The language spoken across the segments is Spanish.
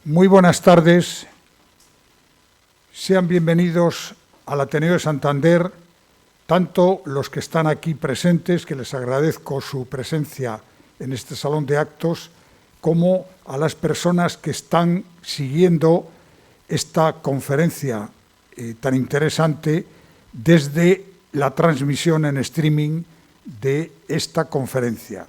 Muy buenas tardes. Sean bienvenidos al Ateneo de Santander, tanto los que están aquí presentes, que les agradezco su presencia en este salón de actos, como a las personas que están siguiendo esta conferencia tan interesante desde la transmisión en streaming de esta conferencia.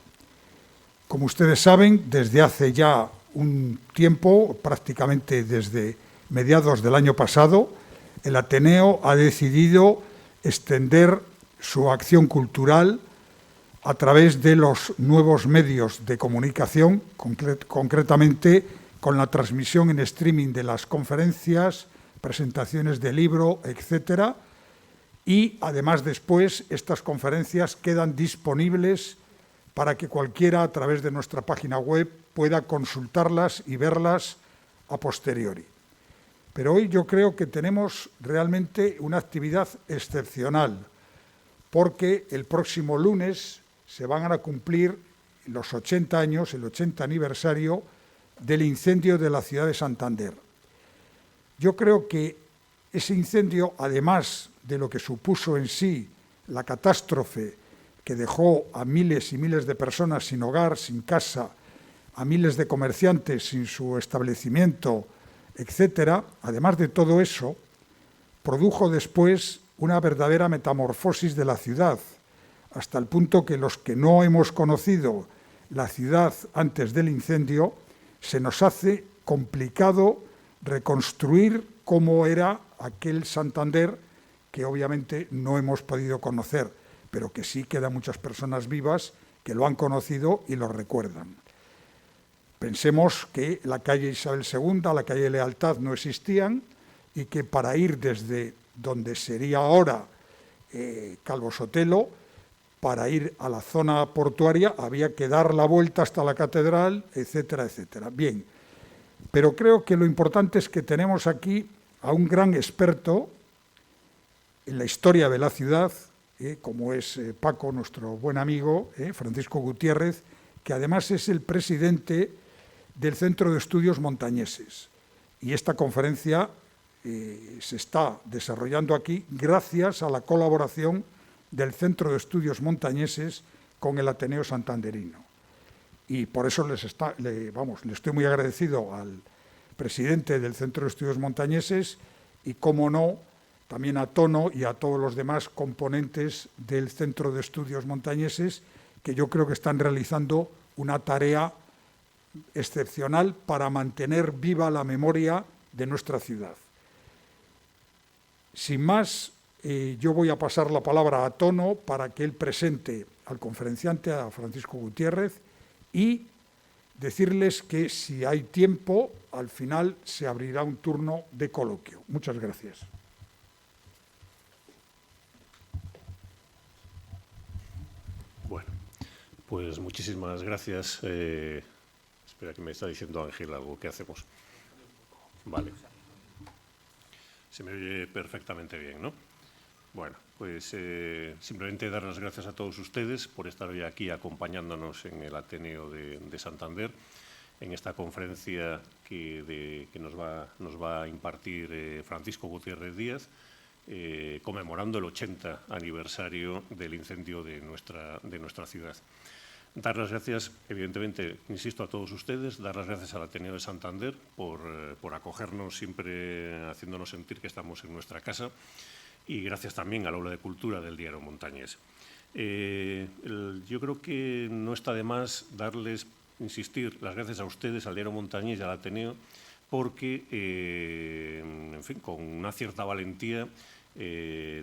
Como ustedes saben, desde hace ya un tiempo, prácticamente desde mediados del año pasado, el Ateneo ha decidido extender su acción cultural a través de los nuevos medios de comunicación, concretamente con la transmisión en streaming de las conferencias, presentaciones de libro, etcétera, y además después estas conferencias quedan disponibles para que cualquiera a través de nuestra página web pueda consultarlas y verlas a posteriori. Pero hoy yo creo que tenemos realmente una actividad excepcional, porque el próximo lunes se van a cumplir los 80 años, el 80 aniversario del incendio de la ciudad de Santander. Yo creo que ese incendio, además de lo que supuso en sí la catástrofe que dejó a miles y miles de personas sin hogar, sin casa, a miles de comerciantes sin su establecimiento, etcétera, además de todo eso, produjo después una verdadera metamorfosis de la ciudad, hasta el punto que los que no hemos conocido la ciudad antes del incendio, se nos hace complicado reconstruir cómo era aquel Santander que obviamente no hemos podido conocer, pero que sí quedan muchas personas vivas que lo han conocido y lo recuerdan. Pensemos que la calle Isabel II, la calle Lealtad no existían y que para ir desde donde sería ahora Calvo Sotelo, para ir a la zona portuaria había que dar la vuelta hasta la catedral, etcétera, etcétera. Bien, pero creo que lo importante es que tenemos aquí a un gran experto en la historia de la ciudad, como es Paco, nuestro buen amigo, Francisco Gutiérrez, que además es el presidente del Centro de Estudios Montañeses. Y esta conferencia se está desarrollando aquí gracias a la colaboración del Centro de Estudios Montañeses con el Ateneo Santanderino. Y por eso le estoy muy agradecido al presidente del Centro de Estudios Montañeses y, cómo no, también a Tono y a todos los demás componentes del Centro de Estudios Montañeses, que yo creo que están realizando una tarea excepcional para mantener viva la memoria de nuestra ciudad. Sin más, yo voy a pasar la palabra a Tono para que él presente al conferenciante, a Francisco Gutiérrez, y decirles que si hay tiempo, al final se abrirá un turno de coloquio. Muchas gracias. Bueno, pues muchísimas gracias. Espera, que me está diciendo Ángel algo. ¿Qué hacemos? Vale. Se me oye perfectamente bien, ¿no? Bueno, pues simplemente dar las gracias a todos ustedes por estar hoy aquí acompañándonos en el Ateneo de Santander, en esta conferencia que nos va a impartir Francisco Gutiérrez Díaz, conmemorando el 80 aniversario del incendio de nuestra ciudad. Dar las gracias, evidentemente, insisto, a todos ustedes, dar las gracias al Ateneo de Santander por acogernos siempre, haciéndonos sentir que estamos en nuestra casa, y gracias también al Aula de Cultura del Diario Montañés. Yo creo que no está de más insistir, las gracias a ustedes, al Diario Montañés y al Ateneo, porque, en fin, con una cierta valentía,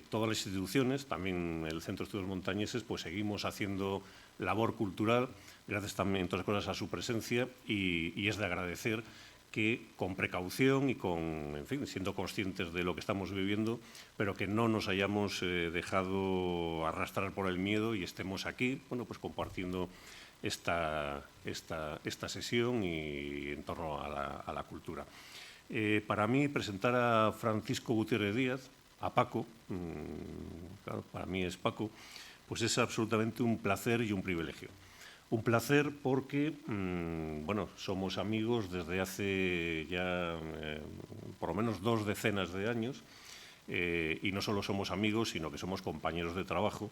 todas las instituciones, también el Centro de Estudios Montañeses, pues seguimos haciendo labor cultural, gracias también, entre otras cosas, a su presencia, y es de agradecer que con precaución y en fin, siendo conscientes de lo que estamos viviendo, pero que no nos hayamos dejado arrastrar por el miedo y estemos aquí, bueno, pues compartiendo esta sesión y en torno a la cultura. Para mí, presentar a Francisco Gutiérrez Díaz, a Paco, claro, para mí es Paco, pues es absolutamente un placer y un privilegio. Un placer porque, bueno, somos amigos desde hace ya por lo menos 2 decenas de años, y no solo somos amigos, sino que somos compañeros de trabajo.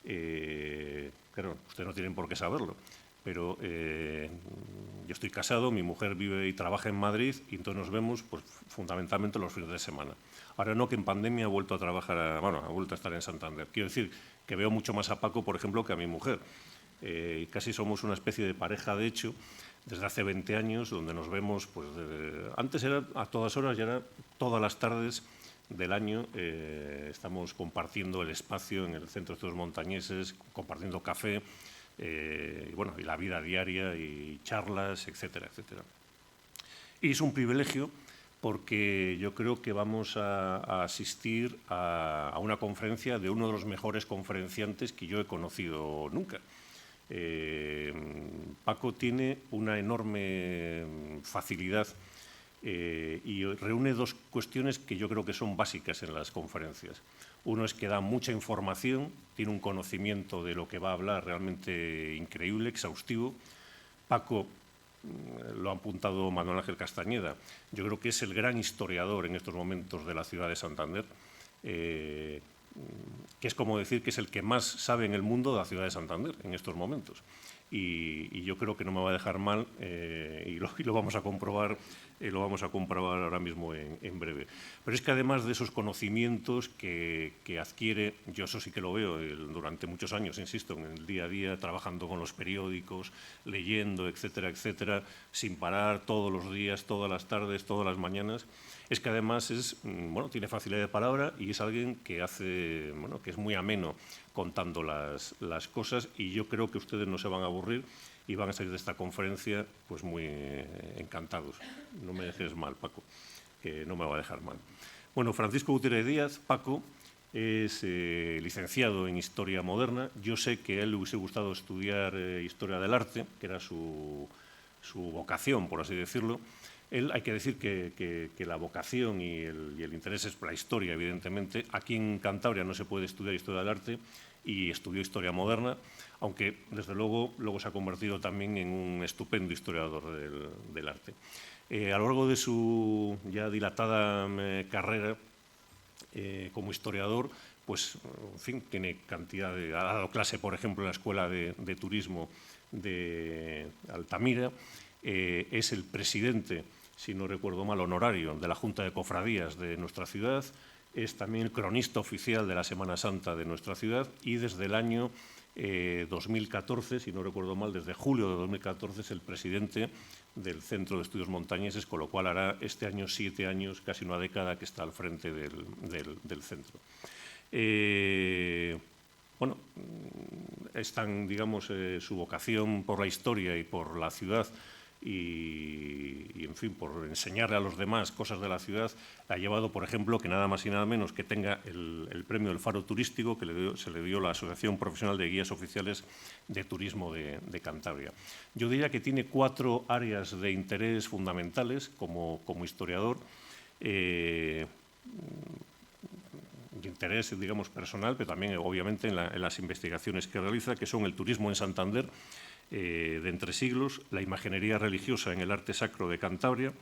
Claro, ustedes no tienen por qué saberlo, pero yo estoy casado, mi mujer vive y trabaja en Madrid y entonces nos vemos pues, fundamentalmente los fines de semana. Ahora no, que en pandemia ha vuelto a trabajar, bueno, ha vuelto a estar en Santander. Quiero decir que veo mucho más a Paco, por ejemplo, que a mi mujer. Casi somos una especie de pareja, de hecho, desde hace 20 años, donde nos vemos, pues antes era a todas horas y ahora todas las tardes del año estamos compartiendo el espacio en el Centro de Estudios Montañeses, compartiendo café, y, bueno, y la vida diaria y charlas, etcétera, etcétera. Y es un privilegio porque yo creo que vamos a asistir a una conferencia de uno de los mejores conferenciantes que yo he conocido nunca. Paco tiene una enorme facilidad y reúne 2 cuestiones que yo creo que son básicas en las conferencias. Uno es que da mucha información, tiene un conocimiento de lo que va a hablar realmente increíble, exhaustivo. Paco, lo ha apuntado Manuel Ángel Castañeda, yo creo que es el gran historiador en estos momentos de la ciudad de Santander, que es como decir que es el que más sabe en el mundo de la ciudad de Santander en estos momentos. Y yo creo que no me va a dejar mal y lo vamos a comprobar. Lo vamos a comprobar ahora mismo en breve. Pero es que además de esos conocimientos que adquiere, yo eso sí que lo veo durante muchos años, insisto, en el día a día, trabajando con los periódicos, leyendo, etcétera, etcétera, sin parar todos los días, todas las tardes, todas las mañanas, es que además bueno, tiene facilidad de palabra y es alguien que hace, bueno, que es muy ameno contando las cosas, y yo creo que ustedes no se van a aburrir y van a salir de esta conferencia pues muy encantados. No me dejes mal, Paco, que no me va a dejar mal. Bueno, Francisco Gutiérrez Díaz, Paco, es licenciado en Historia Moderna. Yo sé que a él le hubiese gustado estudiar Historia del Arte, que era su vocación, por así decirlo. Él, hay que decir que la vocación y el interés es por la historia, evidentemente. Aquí en Cantabria no se puede estudiar Historia del Arte y estudió Historia Moderna, aunque desde luego se ha convertido también en un estupendo historiador del arte. A lo largo de su ya dilatada carrera como historiador, pues, en fin, tiene cantidad ha dado clase, por ejemplo, en la Escuela de Turismo de Altamira, es el presidente, si no recuerdo mal, honorario de la Junta de Cofradías de nuestra ciudad, es también el cronista oficial de la Semana Santa de nuestra ciudad y desde el año 2014, si no recuerdo mal, desde julio de 2014 es el presidente del Centro de Estudios Montañeses, con lo cual hará este año 7 años, casi una década, que está al frente del centro. Bueno, están, digamos, su vocación por la historia y por la ciudad y, en fin, por enseñarle a los demás cosas de la ciudad, ha llevado, por ejemplo, que nada más y nada menos que tenga el premio del Faro Turístico, que se le dio la Asociación Profesional de Guías Oficiales de Turismo de Cantabria. Yo diría que tiene 4 áreas de interés fundamentales como historiador, de interés, digamos, personal, pero también, obviamente, en las investigaciones que realiza, que son el turismo en Santander, de entre siglos, la imaginería religiosa en el arte sacro de Cantabria,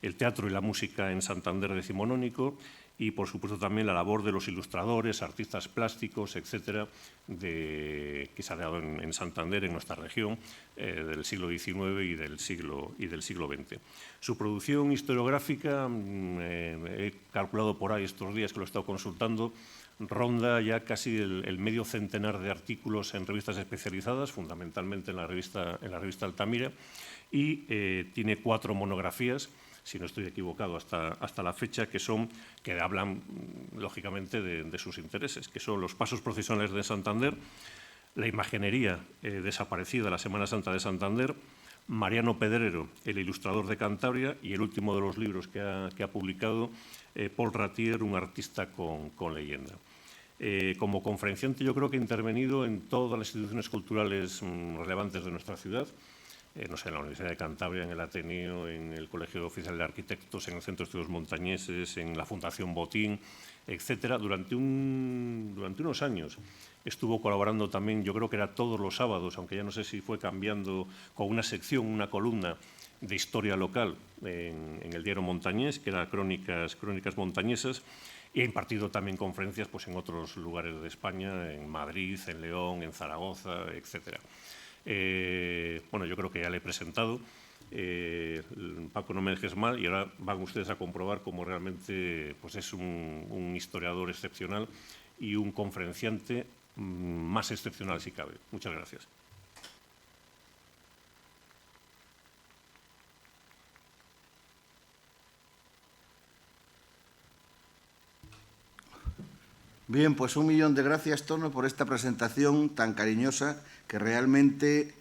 el teatro y la música en Santander decimonónico y, por supuesto, también la labor de los ilustradores, artistas plásticos, etcétera, que se ha dado en Santander, en nuestra región, del siglo XIX y del siglo XX. Su producción historiográfica, he calculado por ahí estos días que lo he estado consultando, ronda ya casi el medio centenar de artículos en revistas especializadas, fundamentalmente en la revista Altamira, y tiene 4 monografías, si no estoy equivocado, hasta la fecha, que hablan, lógicamente, de sus intereses, que son los pasos procesionales de Santander, la imaginería desaparecida de la Semana Santa de Santander, Mariano Pedrero, el ilustrador de Cantabria, y el último de los libros que ha publicado, Paul Ratier, un artista con leyenda. Como conferenciante, yo creo que ha intervenido en todas las instituciones culturales relevantes de nuestra ciudad. no sé, en la Universidad de Cantabria, en el Ateneo, en el Colegio Oficial de Arquitectos, en el Centro de Estudios Montañeses, en la Fundación Botín, etcétera, durante unos años. Estuvo colaborando también, yo creo que era todos los sábados, aunque ya no sé si fue cambiando, con una sección, una columna de historia local en el diario Montañés, que era Crónicas Montañesas, y ha impartido también conferencias pues, en otros lugares de España, en Madrid, en León, en Zaragoza, etcétera. Bueno, yo creo que ya le he presentado. Paco, no me dejes mal, y ahora van ustedes a comprobar cómo realmente pues es un historiador excepcional y un conferenciante más excepcional si cabe. Muchas gracias. Bien, pues 1.000.000 de gracias, Tono, por esta presentación tan cariñosa que realmente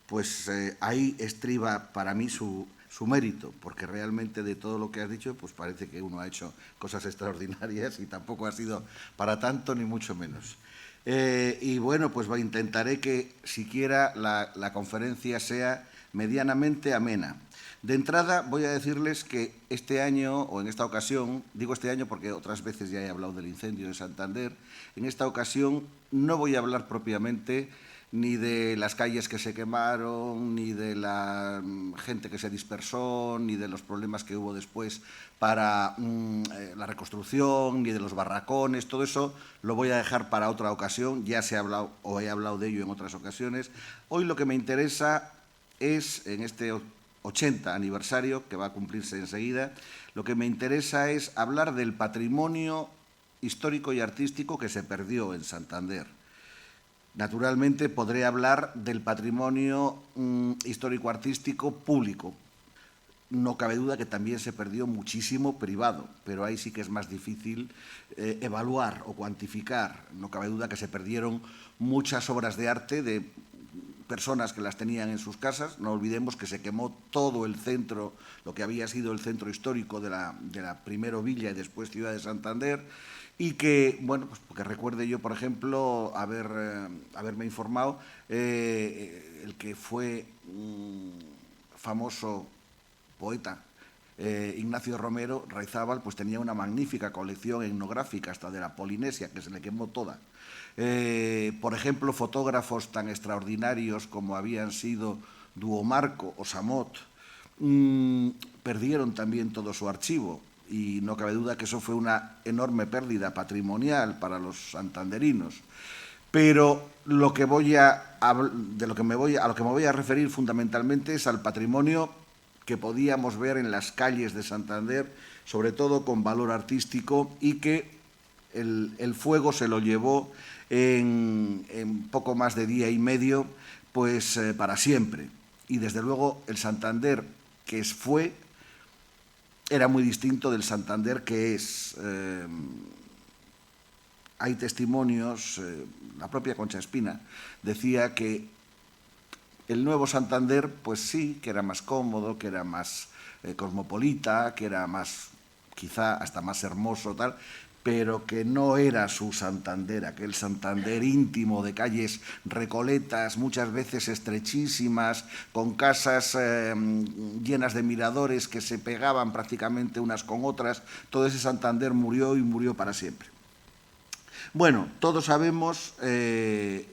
pues ahí estriba para mí su mérito, porque realmente de todo lo que has dicho, pues parece que uno ha hecho cosas extraordinarias y tampoco ha sido para tanto ni mucho menos. Y bueno, pues intentaré que siquiera la conferencia sea medianamente amena. De entrada voy a decirles que este año, o en esta ocasión, digo este año porque otras veces ya he hablado del incendio de Santander, en esta ocasión no voy a hablar propiamente ni de las calles que se quemaron, ni de la gente que se dispersó, ni de los problemas que hubo después para la reconstrucción, ni de los barracones. Todo eso lo voy a dejar para otra ocasión. Ya se ha hablado o he hablado de ello en otras ocasiones. Hoy lo que me interesa es, en este 80 aniversario, que va a cumplirse enseguida, lo que me interesa es hablar del patrimonio histórico y artístico que se perdió en Santander. Naturalmente podré hablar del patrimonio histórico-artístico público. No cabe duda que también se perdió muchísimo privado, pero ahí sí que es más difícil evaluar o cuantificar. No cabe duda que se perdieron muchas obras de arte de personas que las tenían en sus casas. No olvidemos que se quemó todo el centro, lo que había sido el centro histórico de la primero villa y después ciudad de Santander, y que, bueno, pues porque recuerde yo, por ejemplo, haberme informado, el que fue famoso poeta, Ignacio Romero Raizábal, pues tenía una magnífica colección etnográfica hasta de la Polinesia, que se le quemó toda. Por ejemplo, fotógrafos tan extraordinarios como habían sido Duomarco o Samot perdieron también todo su archivo, y no cabe duda que eso fue una enorme pérdida patrimonial para los santanderinos. Pero lo que a lo que me voy a referir fundamentalmente es al patrimonio que podíamos ver en las calles de Santander, sobre todo con valor artístico, y que el fuego se lo llevó en poco más de día y medio, pues para siempre. Y desde luego el Santander que fue era muy distinto del Santander que es. Hay testimonios, la propia Concha Espina decía que el nuevo Santander, pues sí, que era más cómodo, que era más cosmopolita, que era más, quizá hasta más hermoso, tal, pero que no era su Santander, aquel Santander íntimo de calles recoletas, muchas veces estrechísimas, con casas llenas de miradores que se pegaban prácticamente unas con otras. Todo ese Santander murió y murió para siempre. Bueno, todos sabemos,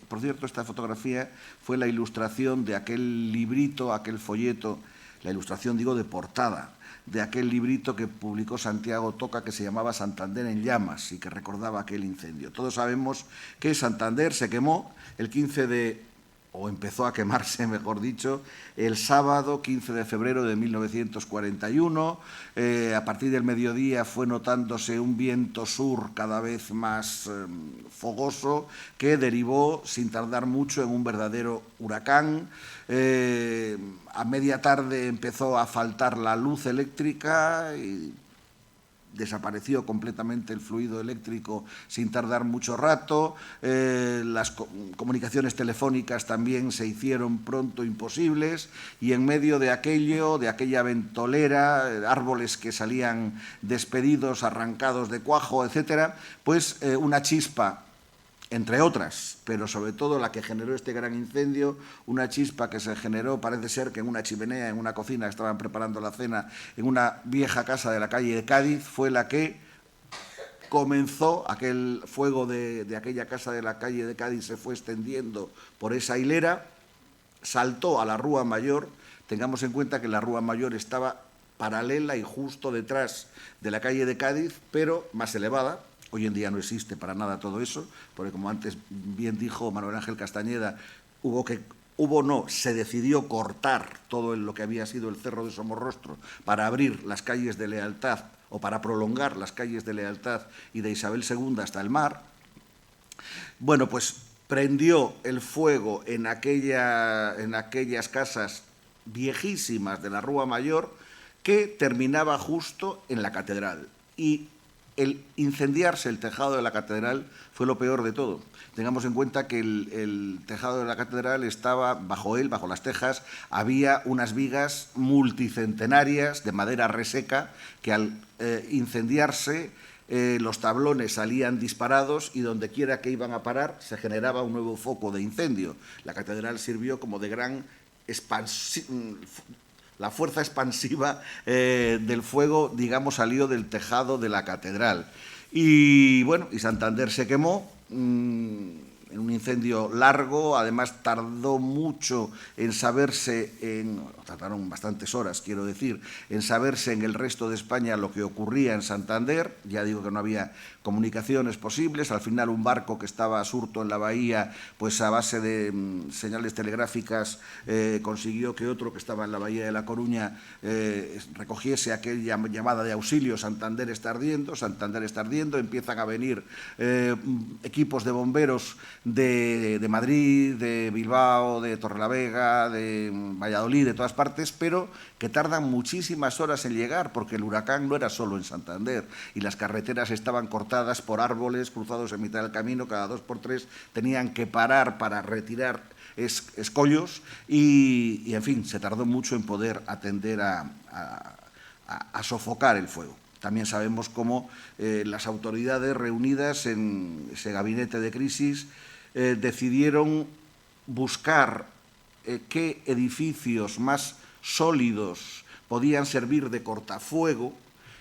por cierto, esta fotografía fue la ilustración de aquel librito, aquel folleto, la ilustración, digo, de portada, de aquel librito que publicó Santiago Toca, que se llamaba Santander en llamas y que recordaba aquel incendio. Todos sabemos que Santander se quemó el 15 o empezó a quemarse, mejor dicho, el sábado 15 de febrero de 1941. A partir del mediodía fue notándose un viento sur cada vez más fogoso, que derivó, sin tardar mucho, en un verdadero huracán. A media tarde empezó a faltar la luz eléctrica y desapareció completamente el fluido eléctrico sin tardar mucho rato. Las comunicaciones telefónicas también se hicieron pronto imposibles, y en medio de aquello, de aquella ventolera, árboles que salían despedidos, arrancados de cuajo, etcétera, pues una chispa entre otras, pero sobre todo la que generó este gran incendio, una chispa que se generó, parece ser que en una chimenea, en una cocina que estaban preparando la cena, en una vieja casa de la calle de Cádiz, fue la que comenzó aquel fuego de aquella casa de la calle de Cádiz, se fue extendiendo por esa hilera, saltó a la Rúa Mayor. Tengamos en cuenta que la Rúa Mayor estaba paralela y justo detrás de la calle de Cádiz, pero más elevada. Hoy en día no existe para nada todo eso, porque como antes bien dijo Manuel Ángel Castañeda, se decidió cortar todo lo que había sido el Cerro de Somorrostro para abrir las calles de Lealtad o para prolongar las calles de Lealtad y de Isabel II hasta el mar. Bueno, pues prendió el fuego en aquellas casas viejísimas de la Rúa Mayor, que terminaba justo en la catedral. Y el incendiarse el tejado de la catedral fue lo peor de todo. Tengamos en cuenta que el tejado de la catedral estaba bajo las tejas, había unas vigas multicentenarias de madera reseca que al incendiarse los tablones salían disparados y donde quiera que iban a parar se generaba un nuevo foco de incendio. La catedral sirvió como de gran la fuerza expansiva del fuego, digamos, salió del tejado de la catedral. Y bueno, y Santander se quemó en un incendio largo, además tardó mucho en saberse, tardaron bastantes horas, quiero decir, en saberse en el resto de España lo que ocurría en Santander. Ya digo que no había comunicaciones posibles. Al final un barco que estaba a surto en la bahía, pues a base de señales telegráficas consiguió que otro que estaba en la bahía de La Coruña recogiese aquella llamada de auxilio: Santander está ardiendo, Santander está ardiendo. Empiezan a venir equipos de bomberos de Madrid, de Bilbao, de Torrelavega, de Valladolid, de todas partes, pero que tardan muchísimas horas en llegar, porque el huracán no era solo en Santander y las carreteras estaban cortadas por árboles cruzados en mitad del camino. Cada 2 por 3 tenían que parar para retirar escollos y, en fin, se tardó mucho en poder atender a sofocar el fuego. También sabemos cómo las autoridades reunidas en ese gabinete de crisis decidieron buscar qué edificios más sólidos podían servir de cortafuego,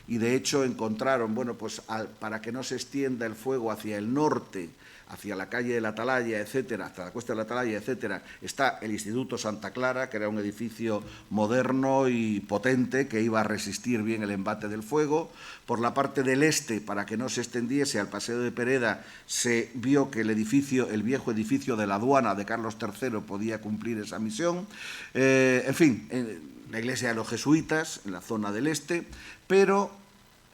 y de hecho encontraron, bueno, pues para que no se extienda el fuego hacia el norte, hacia la calle de la Atalaya, etcétera, hasta la Cuesta de la Atalaya, etcétera, está el Instituto Santa Clara, que era un edificio moderno y potente que iba a resistir bien el embate del fuego. Por la parte del este, para que no se extendiese al Paseo de Pereda, se vio que el viejo edificio de la aduana de Carlos III podía cumplir esa misión. En fin, la iglesia de los jesuitas, en la zona del este, pero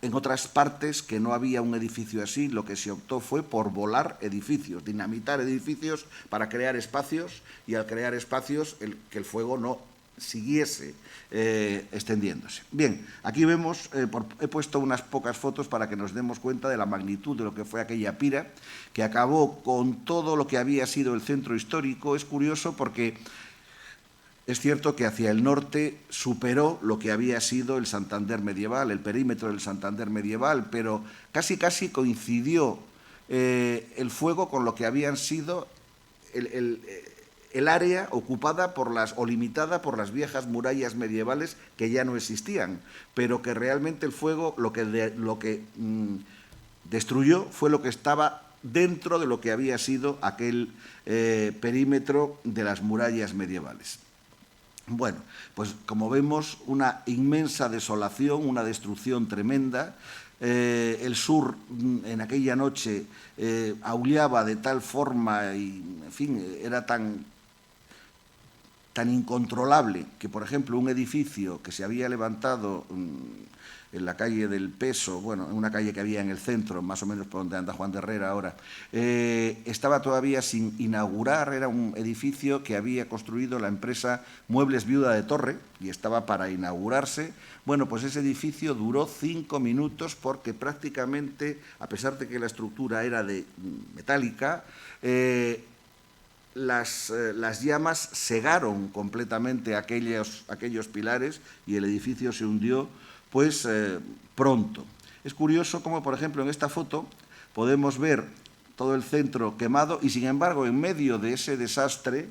en otras partes que no había un edificio así, lo que se optó fue por volar edificios, dinamitar edificios para crear espacios, y al crear espacios que el fuego no siguiese extendiéndose. Bien, aquí vemos, he puesto unas pocas fotos para que nos demos cuenta de la magnitud de lo que fue aquella pira, que acabó con todo lo que había sido el centro histórico. Es curioso porque es cierto que hacia el norte superó lo que había sido el Santander medieval, el perímetro del Santander medieval, pero casi coincidió el fuego con lo que habían sido el área ocupada o limitada por las viejas murallas medievales que ya no existían, pero que realmente el fuego lo que destruyó fue lo que estaba dentro de lo que había sido aquel perímetro de las murallas medievales. Bueno, pues como vemos, una inmensa desolación, una destrucción tremenda. El sur en aquella noche aullaba de tal forma y, en fin, era tan incontrolable que, por ejemplo, un edificio que se había levantado en la calle del Peso, bueno, en una calle que había en el centro, más o menos por donde anda Juan de Herrera ahora, estaba todavía sin inaugurar. Era un edificio que había construido la empresa Muebles Viuda de Torre y estaba para inaugurarse. Bueno, pues ese edificio duró 5 minutos porque prácticamente, a pesar de que la estructura era de metálica, las llamas cegaron completamente aquellos pilares y el edificio se hundió pronto. Es curioso cómo, por ejemplo, en esta foto podemos ver todo el centro quemado y, sin embargo, en medio de ese desastre,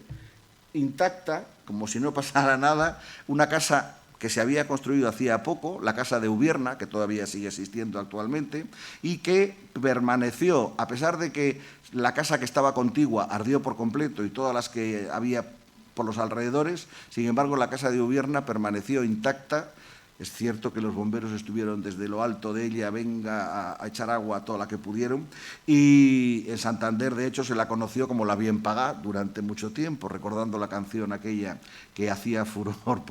intacta, como si no pasara nada, una casa que se había construido hacía poco, la casa de Ubierna, que todavía sigue existiendo actualmente, y que permaneció, a pesar de que la casa que estaba contigua ardió por completo y todas las que había por los alrededores, sin embargo, la casa de Ubierna permaneció intacta. Es cierto que los bomberos estuvieron desde lo alto de ella, venga a echar agua a toda la que pudieron, y en Santander, de hecho, se la conoció como la bien pagada durante mucho tiempo, recordando la canción aquella que hacía furor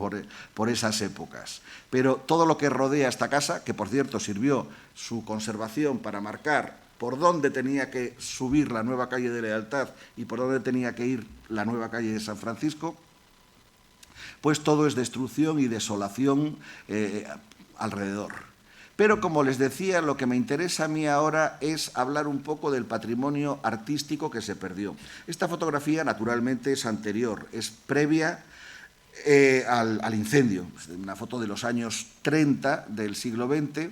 por esas épocas. Pero todo lo que rodea esta casa, que por cierto sirvió su conservación para marcar por dónde tenía que subir la nueva calle de Lealtad y por dónde tenía que ir la nueva calle de San Francisco, pues todo es destrucción y desolación alrededor. Pero, como les decía, lo que me interesa a mí ahora es hablar un poco del patrimonio artístico que se perdió. Esta fotografía, naturalmente, es anterior, es previa al incendio, una foto de los años 30 del siglo XX,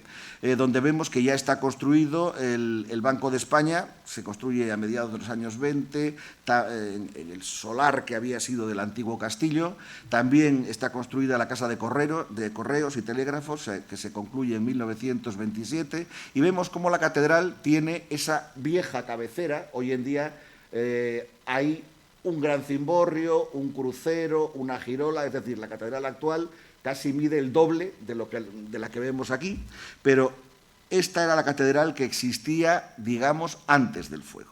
donde vemos que ya está construido el Banco de España, se construye a mediados de los años 20, en el solar que había sido del antiguo castillo, también está construida la Casa de Correos y Telégrafos, que se concluye en 1927, y vemos cómo la catedral tiene esa vieja cabecera. Hoy en día hay un gran cimborrio, un crucero, una girola, es decir, la catedral actual casi mide el doble de la que vemos aquí, pero esta era la catedral que existía, digamos, antes del fuego.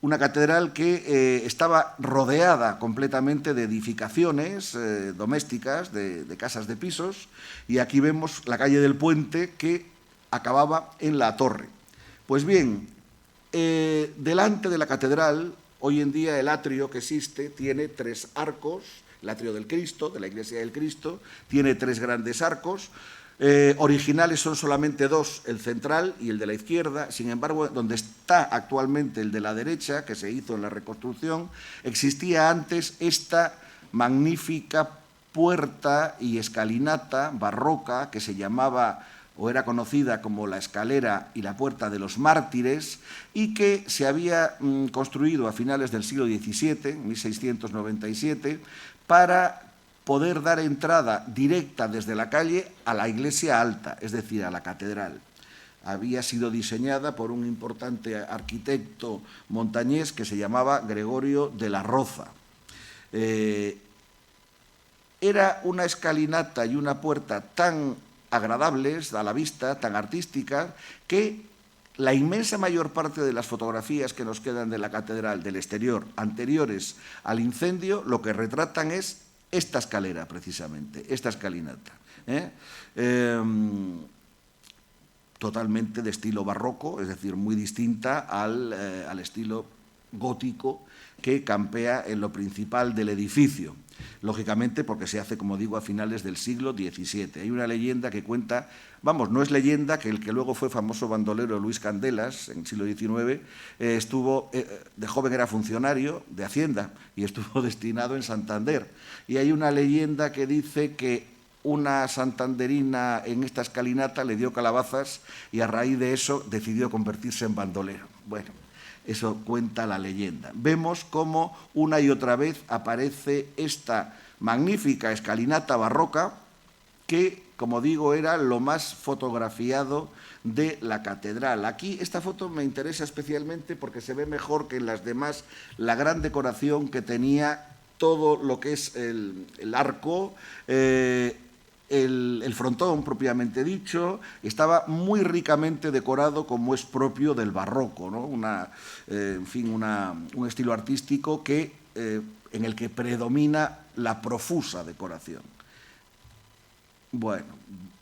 Una catedral que estaba rodeada completamente de edificaciones domésticas, de casas de pisos, y aquí vemos la calle del Puente que acababa en la torre. Pues bien, delante de la catedral, hoy en día el atrio que existe tiene 3 arcos, el atrio del Cristo, de la Iglesia del Cristo, tiene 3 grandes arcos. Originales son solamente 2, el central y el de la izquierda. Sin embargo, donde está actualmente el de la derecha, que se hizo en la reconstrucción, existía antes esta magnífica puerta y escalinata barroca que se llamaba o era conocida como la escalera y la puerta de los mártires, y que se había construido a finales del siglo XVII, 1697, para poder dar entrada directa desde la calle a la iglesia alta, es decir, a la catedral. Había sido diseñada por un importante arquitecto montañés que se llamaba Gregorio de la Roza. Era una escalinata y una puerta tan agradables a la vista, tan artísticas, que la inmensa mayor parte de las fotografías que nos quedan de la catedral del exterior anteriores al incendio, lo que retratan es esta escalera, precisamente, esta escalinata. Totalmente de estilo barroco, es decir, muy distinta al estilo gótico que campea en lo principal del edificio. Lógicamente, porque se hace, como digo, a finales del siglo XVII. Hay una leyenda que cuenta, vamos, no es leyenda, que el que luego fue famoso bandolero Luis Candelas, en el siglo XIX, estuvo, de joven era funcionario de Hacienda y estuvo destinado en Santander. Y hay una leyenda que dice que una santanderina en esta escalinata le dio calabazas y a raíz de eso decidió convertirse en bandolero. Bueno, eso cuenta la leyenda. Vemos cómo una y otra vez aparece esta magnífica escalinata barroca que, como digo, era lo más fotografiado de la catedral. Aquí esta foto me interesa especialmente porque se ve mejor que en las demás la gran decoración que tenía todo lo que es el arco, el frontón propiamente dicho, estaba muy ricamente decorado como es propio del barroco, ¿no? En fin, un estilo artístico en el que predomina la profusa decoración. Bueno,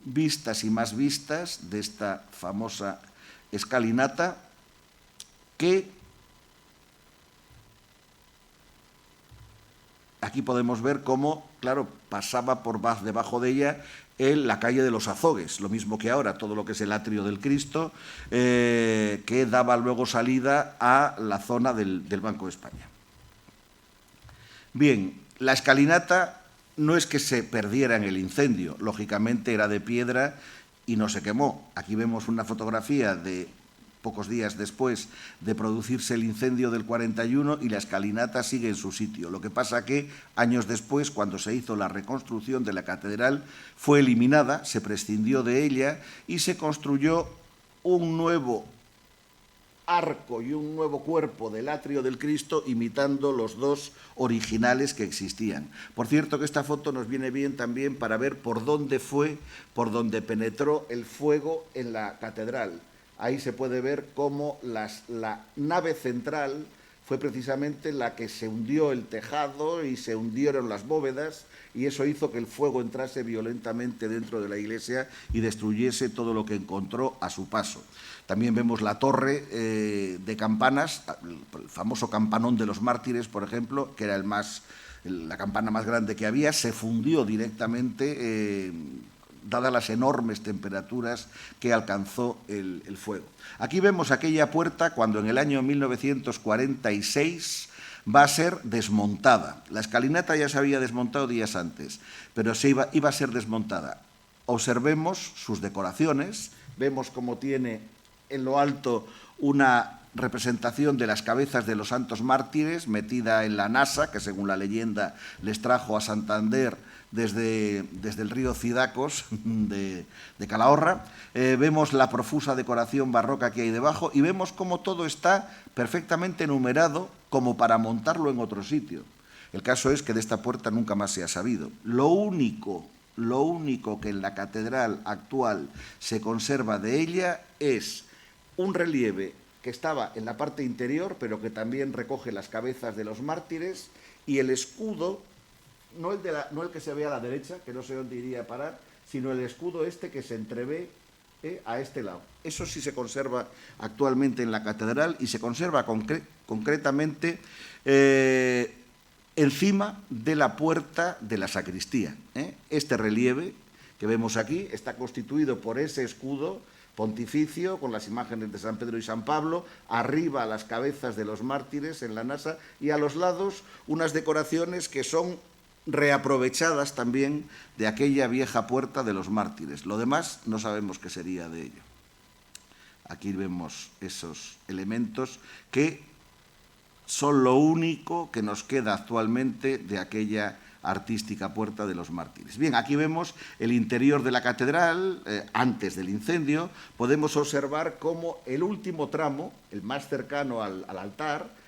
vistas y más vistas de esta famosa escalinata que aquí podemos ver cómo, claro, pasaba por debajo de ella la calle de los Azogues, lo mismo que ahora, todo lo que es el atrio del Cristo, que daba luego salida a la zona del Banco de España. Bien, la escalinata no es que se perdiera en el incendio, lógicamente era de piedra y no se quemó. Aquí vemos una fotografía de pocos días después de producirse el incendio del 41, y la escalinata sigue en su sitio. Lo que pasa que años después, cuando se hizo la reconstrucción de la catedral, fue eliminada, se prescindió de ella y se construyó un nuevo arco y un nuevo cuerpo del atrio del Cristo, imitando los dos originales que existían. Por cierto, que esta foto nos viene bien también para ver por dónde penetró el fuego en la catedral. Ahí se puede ver cómo la nave central fue precisamente la que se hundió el tejado y se hundieron las bóvedas, y eso hizo que el fuego entrase violentamente dentro de la iglesia y destruyese todo lo que encontró a su paso. También vemos la torre de campanas, el famoso campanón de los mártires, por ejemplo, que era la campana más grande que había, se fundió directamente, dadas las enormes temperaturas que alcanzó el fuego. Aquí vemos aquella puerta cuando en el año 1946 va a ser desmontada. La escalinata ya se había desmontado días antes, pero iba a ser desmontada. Observemos sus decoraciones, vemos cómo tiene en lo alto una representación de las cabezas de los santos mártires metida en la nasa, que según la leyenda les trajo a Santander desde el río Cidacos de Calahorra. Vemos la profusa decoración barroca que hay debajo y vemos cómo todo está perfectamente numerado como para montarlo en otro sitio. El caso es que de esta puerta nunca más se ha sabido. Lo único que en la catedral actual se conserva de ella es un relieve que estaba en la parte interior, pero que también recoge las cabezas de los mártires, y el escudo, no el que se ve a la derecha, que no sé dónde iría a parar, sino el escudo este que se entrevé a este lado. Eso sí se conserva actualmente en la catedral, y se conserva concretamente encima de la puerta de la sacristía. Este relieve que vemos aquí está constituido por ese escudo pontificio con las imágenes de San Pedro y San Pablo, arriba las cabezas de los mártires en la nasa, y a los lados unas decoraciones que son reaprovechadas también de aquella vieja puerta de los mártires. Lo demás no sabemos qué sería de ello. Aquí vemos esos elementos que son lo único que nos queda actualmente de aquella artística puerta de los mártires. Bien, aquí vemos el interior de la catedral, antes del incendio. Podemos observar cómo el último tramo, el más cercano al altar,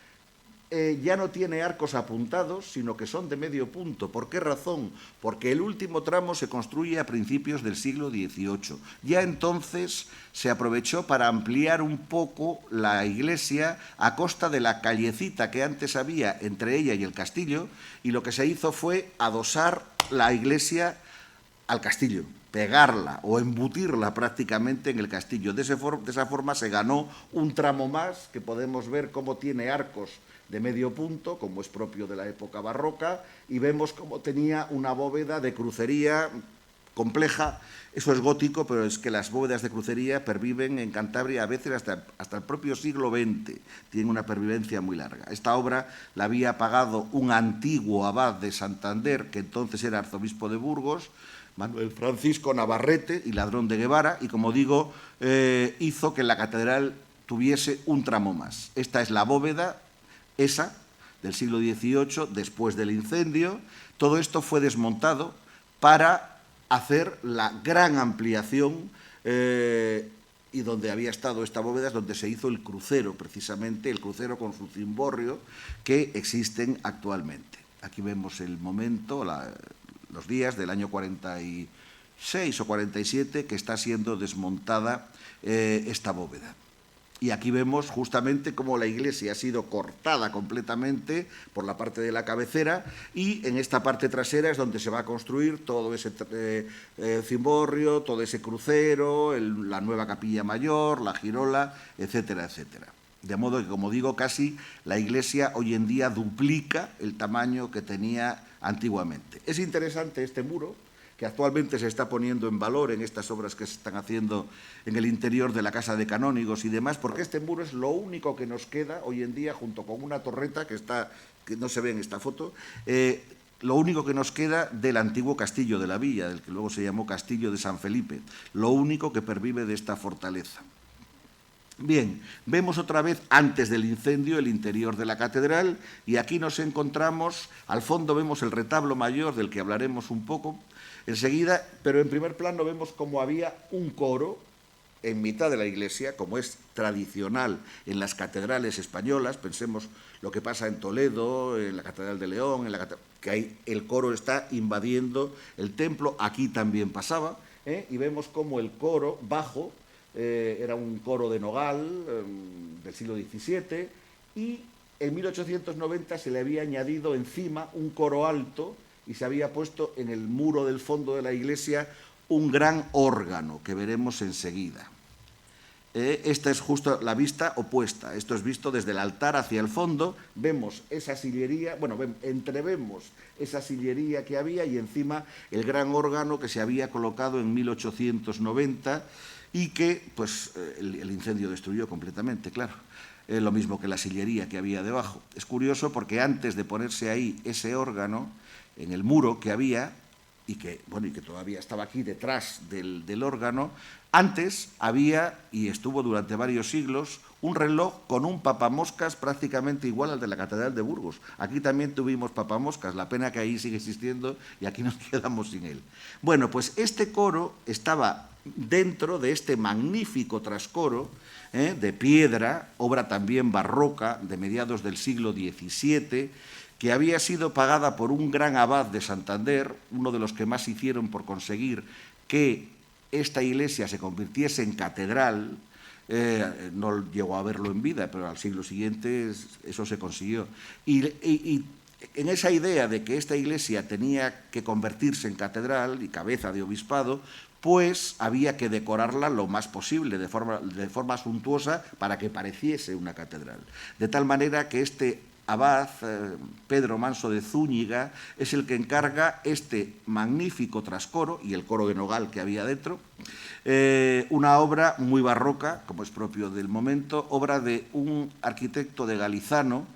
ya no tiene arcos apuntados, sino que son de medio punto. ¿Por qué razón? Porque el último tramo se construye a principios del siglo XVIII. Ya entonces se aprovechó para ampliar un poco la iglesia a costa de la callecita que antes había entre ella y el castillo, y lo que se hizo fue adosar la iglesia al castillo, pegarla o embutirla prácticamente en el castillo. De esa forma se ganó un tramo más, que podemos ver cómo tiene arcos de medio punto, como es propio de la época barroca, y vemos cómo tenía una bóveda de crucería compleja. Eso es gótico, pero es que las bóvedas de crucería perviven en Cantabria a veces hasta el propio siglo XX, tienen una pervivencia muy larga. Esta obra la había pagado un antiguo abad de Santander, que entonces era arzobispo de Burgos, Manuel Francisco Navarrete, y ladrón de Guevara, y como digo, hizo que la catedral tuviese un tramo más. Esta es la bóveda, esa, del siglo XVIII, después del incendio. Todo esto fue desmontado para hacer la gran ampliación, y donde había estado esta bóveda es donde se hizo el crucero, precisamente, el crucero con su cimborrio, que existen actualmente. Aquí vemos el momento, los días del año 46 o 47, que está siendo desmontada esta bóveda. Y aquí vemos justamente cómo la iglesia ha sido cortada completamente por la parte de la cabecera, y en esta parte trasera es donde se va a construir todo ese cimborrio, todo ese crucero, la nueva capilla mayor, la girola, etcétera, etcétera. De modo que, como digo, casi la iglesia hoy en día duplica el tamaño que tenía antiguamente. Es interesante este muro, que actualmente se está poniendo en valor en estas obras que se están haciendo en el interior de la Casa de Canónigos y demás, porque este muro es lo único que nos queda hoy en día, junto con una torreta que no se ve en esta foto, lo único que nos queda del antiguo castillo de la villa, del que luego se llamó Castillo de San Felipe, lo único que pervive de esta fortaleza. Bien, vemos otra vez, antes del incendio, el interior de la catedral, y aquí nos encontramos, al fondo vemos el retablo mayor, del que hablaremos un poco enseguida, pero en primer plano vemos como había un coro en mitad de la iglesia, como es tradicional en las catedrales españolas. Pensemos lo que pasa en Toledo, en la Catedral de León, que ahí el coro está invadiendo el templo. Aquí también pasaba, y vemos como el coro bajo era un coro de nogal del siglo XVII, y en 1890 se le había añadido encima un coro alto y se había puesto en el muro del fondo de la iglesia un gran órgano, que veremos enseguida. Esta es justo la vista opuesta. Esto es visto desde el altar hacia el fondo. Vemos esa sillería, bueno, entrevemos esa sillería que había y encima el gran órgano que se había colocado en 1890 y que pues, el incendio destruyó completamente, claro. Lo mismo que la sillería que había debajo. Es curioso porque antes de ponerse ahí ese órgano, en el muro que había, y que todavía estaba aquí detrás del órgano, antes había, y estuvo durante varios siglos, un reloj con un papamoscas prácticamente igual al de la Catedral de Burgos. Aquí también tuvimos papamoscas, la pena que ahí sigue existiendo y aquí nos quedamos sin él. Bueno, pues este coro estaba dentro de este magnífico trascoro de piedra, obra también barroca de mediados del siglo XVII, que había sido pagada por un gran abad de Santander, uno de los que más hicieron por conseguir que esta iglesia se convirtiese en catedral. No llegó a verlo en vida, pero al siglo siguiente eso se consiguió. Y en esa idea de que esta iglesia tenía que convertirse en catedral y cabeza de obispado, pues había que decorarla lo más posible, de forma suntuosa, para que pareciese una catedral. De tal manera que este abad, Pedro Manso de Zúñiga, es el que encarga este magnífico trascoro y el coro de nogal que había dentro, una obra muy barroca, como es propio del momento, obra de un arquitecto de Galizano,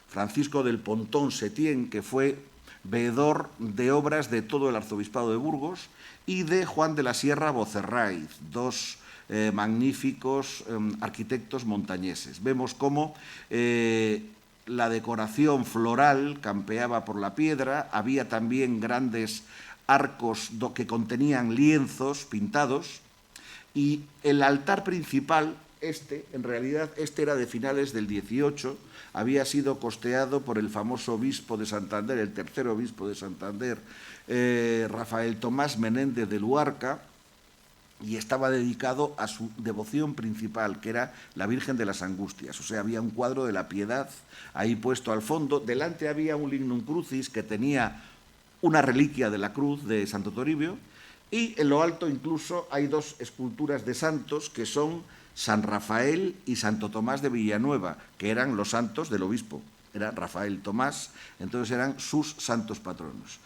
Francisco del Pontón Setién, que fue veedor de obras de todo el arzobispado de Burgos, y de Juan de la Sierra Bocerraiz, dos magníficos arquitectos montañeses. Vemos cómo la decoración floral campeaba por la piedra, había también grandes arcos que contenían lienzos pintados, y el altar principal, en realidad era de finales del XVIII, había sido costeado por el famoso obispo de Santander, el tercer obispo de Santander, Rafael Tomás Menéndez de Luarca, y estaba dedicado a su devoción principal, que era la Virgen de las Angustias. O sea, había un cuadro de la Piedad ahí puesto al fondo. Delante había un lignum crucis que tenía una reliquia de la cruz de Santo Toribio, y en lo alto incluso hay dos esculturas de santos que son San Rafael y Santo Tomás de Villanueva, que eran los santos del obispo. Era Rafael Tomás, entonces eran sus santos patronos.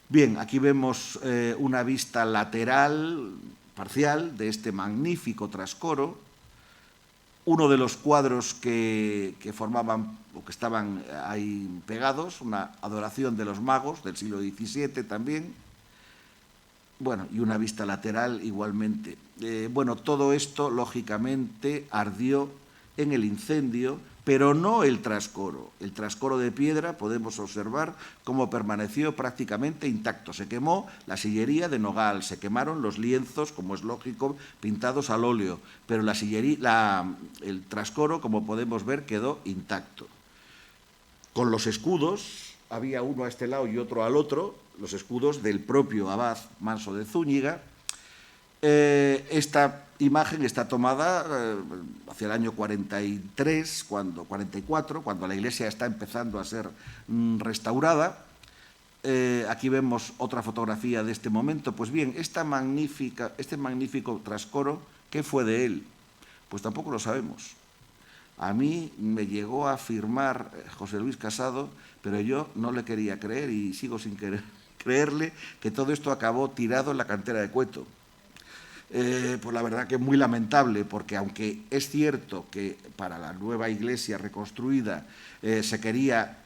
Bien, aquí vemos una vista lateral parcial de este magnífico trascoro. Uno de los cuadros que formaban o que estaban ahí pegados, una adoración de los magos del siglo XVII también. Bueno, y una vista lateral igualmente. Bueno, todo esto, lógicamente, ardió en el incendio, pero no el trascoro. El trascoro de piedra, podemos observar cómo permaneció prácticamente intacto. Se quemó la sillería de nogal, se quemaron los lienzos, como es lógico, pintados al óleo, pero el trascoro, como podemos ver, quedó intacto. Con los escudos, había uno a este lado y otro al otro, los escudos del propio abad Manso de Zúñiga. Esta imagen está tomada hacia el año 44, cuando la iglesia está empezando a ser restaurada. Aquí vemos otra fotografía de este momento. Pues bien, este magnífico trascoro, ¿qué fue de él? Pues tampoco lo sabemos. A mí me llegó a afirmar José Luis Casado, pero yo no le quería creer y sigo sin creerle que todo esto acabó tirado en la cantera de Cueto. Pues la verdad que es muy lamentable, porque aunque es cierto que para la nueva iglesia reconstruida se quería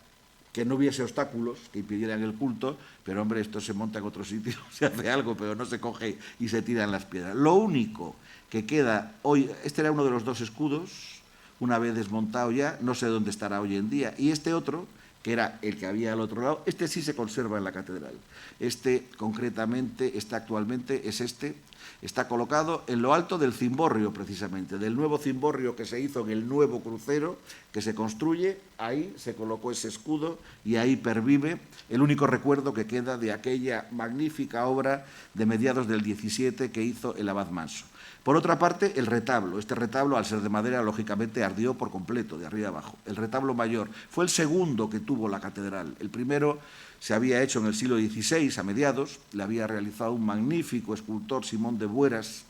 que no hubiese obstáculos que impidieran el culto, pero hombre, esto se monta en otro sitio, se hace algo, pero no se coge y se tiran las piedras. Lo único que queda hoy. Este era uno de los dos escudos, una vez desmontado ya, no sé dónde estará hoy en día, y este otro, que era el que había al otro lado, este sí se conserva en la catedral. Este, concretamente, está actualmente, es este, está colocado en lo alto del cimborrio, precisamente, del nuevo cimborrio que se hizo en el nuevo crucero que se construye. Ahí se colocó ese escudo y ahí pervive el único recuerdo que queda de aquella magnífica obra de mediados del 17 que hizo el abad Manso. Por otra parte, el retablo. Este retablo, al ser de madera, lógicamente ardió por completo, de arriba abajo. El retablo mayor fue el segundo que tuvo la catedral. El primero se había hecho en el siglo XVI, a mediados, le había realizado un magnífico escultor, Simón de Bueras,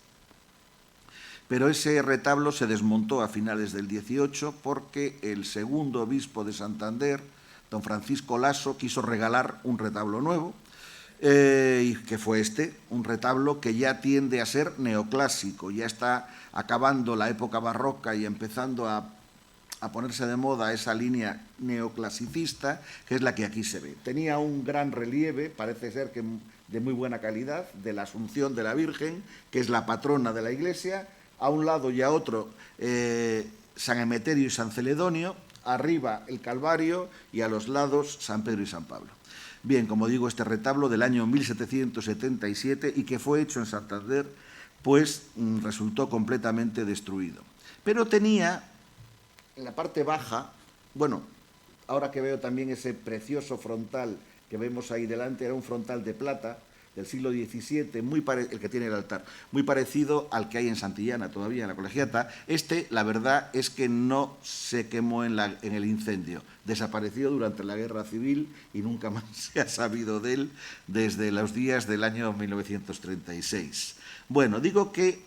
pero ese retablo se desmontó a finales del XVIII porque el segundo obispo de Santander, don Francisco Laso, quiso regalar un retablo nuevo, y que fue este, un retablo que ya tiende a ser neoclásico, ya está acabando la época barroca y empezando a ponerse de moda esa línea neoclasicista, que es la que aquí se ve. Tenía un gran relieve, parece ser que de muy buena calidad, de la Asunción de la Virgen, que es la patrona de la iglesia, a un lado y a otro San Emeterio y San Celedonio, arriba el Calvario y a los lados San Pedro y San Pablo. Bien, como digo, este retablo del año 1777 y que fue hecho en Santander, pues resultó completamente destruido. Pero tenía en la parte baja, bueno, ahora que veo también ese precioso frontal que vemos ahí delante, era un frontal de plata del siglo XVII, el que tiene el altar, muy parecido al que hay en Santillana, todavía en la Colegiata. Este, la verdad, es que no se quemó en el incendio. Desapareció durante la Guerra Civil y nunca más se ha sabido de él desde los días del año 1936. Bueno, digo que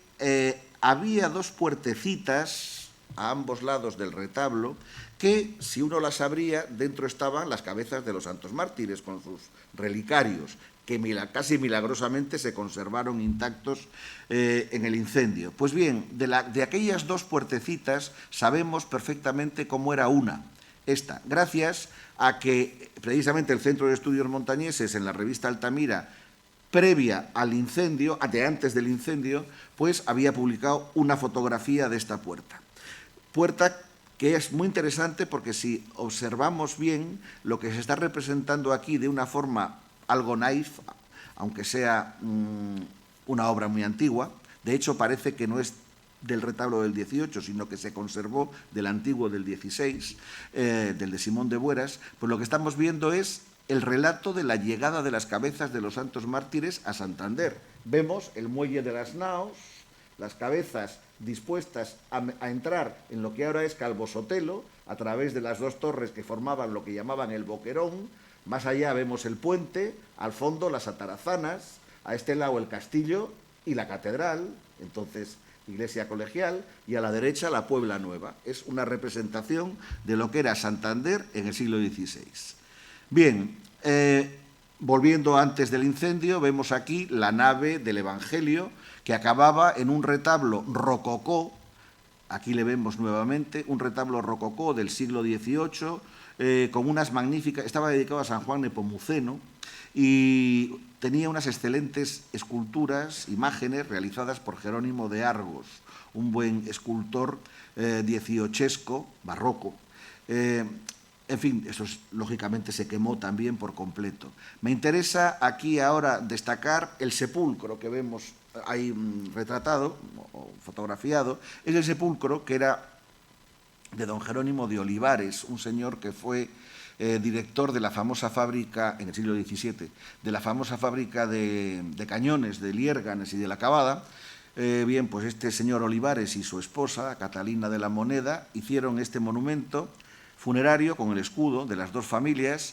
había dos puertecitas a ambos lados del retablo que, si uno las abría, dentro estaban las cabezas de los santos mártires con sus relicarios, que casi milagrosamente se conservaron intactos en el incendio. Pues bien, de aquellas dos puertecitas sabemos perfectamente cómo era una, esta, gracias a que precisamente el Centro de Estudios Montañeses, en la revista Altamira, previa al incendio, antes del incendio, pues había publicado una fotografía de esta puerta. Puerta que es muy interesante porque si observamos bien lo que se está representando aquí de una forma algo naif, aunque sea una obra muy antigua, de hecho parece que no es del retablo del XVIII, sino que se conservó del antiguo del XVI, del de Simón de Bueras, pues lo que estamos viendo es el relato de la llegada de las cabezas de los santos mártires a Santander. Vemos el muelle de las naos, las cabezas dispuestas a entrar en lo que ahora es Calvo Sotelo, a través de las dos torres que formaban lo que llamaban el Boquerón. Más allá vemos el puente, al fondo las atarazanas, a este lado el castillo y la catedral, entonces iglesia colegial, y a la derecha la Puebla Nueva. Es una representación de lo que era Santander en el siglo XVI. Bien, volviendo antes del incendio, vemos aquí la nave del Evangelio, que acababa en un retablo rococó. Aquí le vemos nuevamente un retablo rococó del siglo XVIII, con unas magníficas, estaba dedicado a San Juan Nepomuceno y tenía unas excelentes esculturas, imágenes realizadas por Jerónimo de Argos, un buen escultor dieciochesco, barroco. En fin, eso lógicamente se quemó también por completo. Me interesa aquí ahora destacar el sepulcro que vemos ahí retratado o fotografiado. Es el sepulcro que era de don Jerónimo de Olivares, un señor que fue director de la famosa fábrica, en el siglo XVII, de la famosa fábrica de cañones de Liérganes y de la Cavada. Bien, pues este señor Olivares y su esposa, Catalina de la Moneda, hicieron este monumento funerario con el escudo de las dos familias,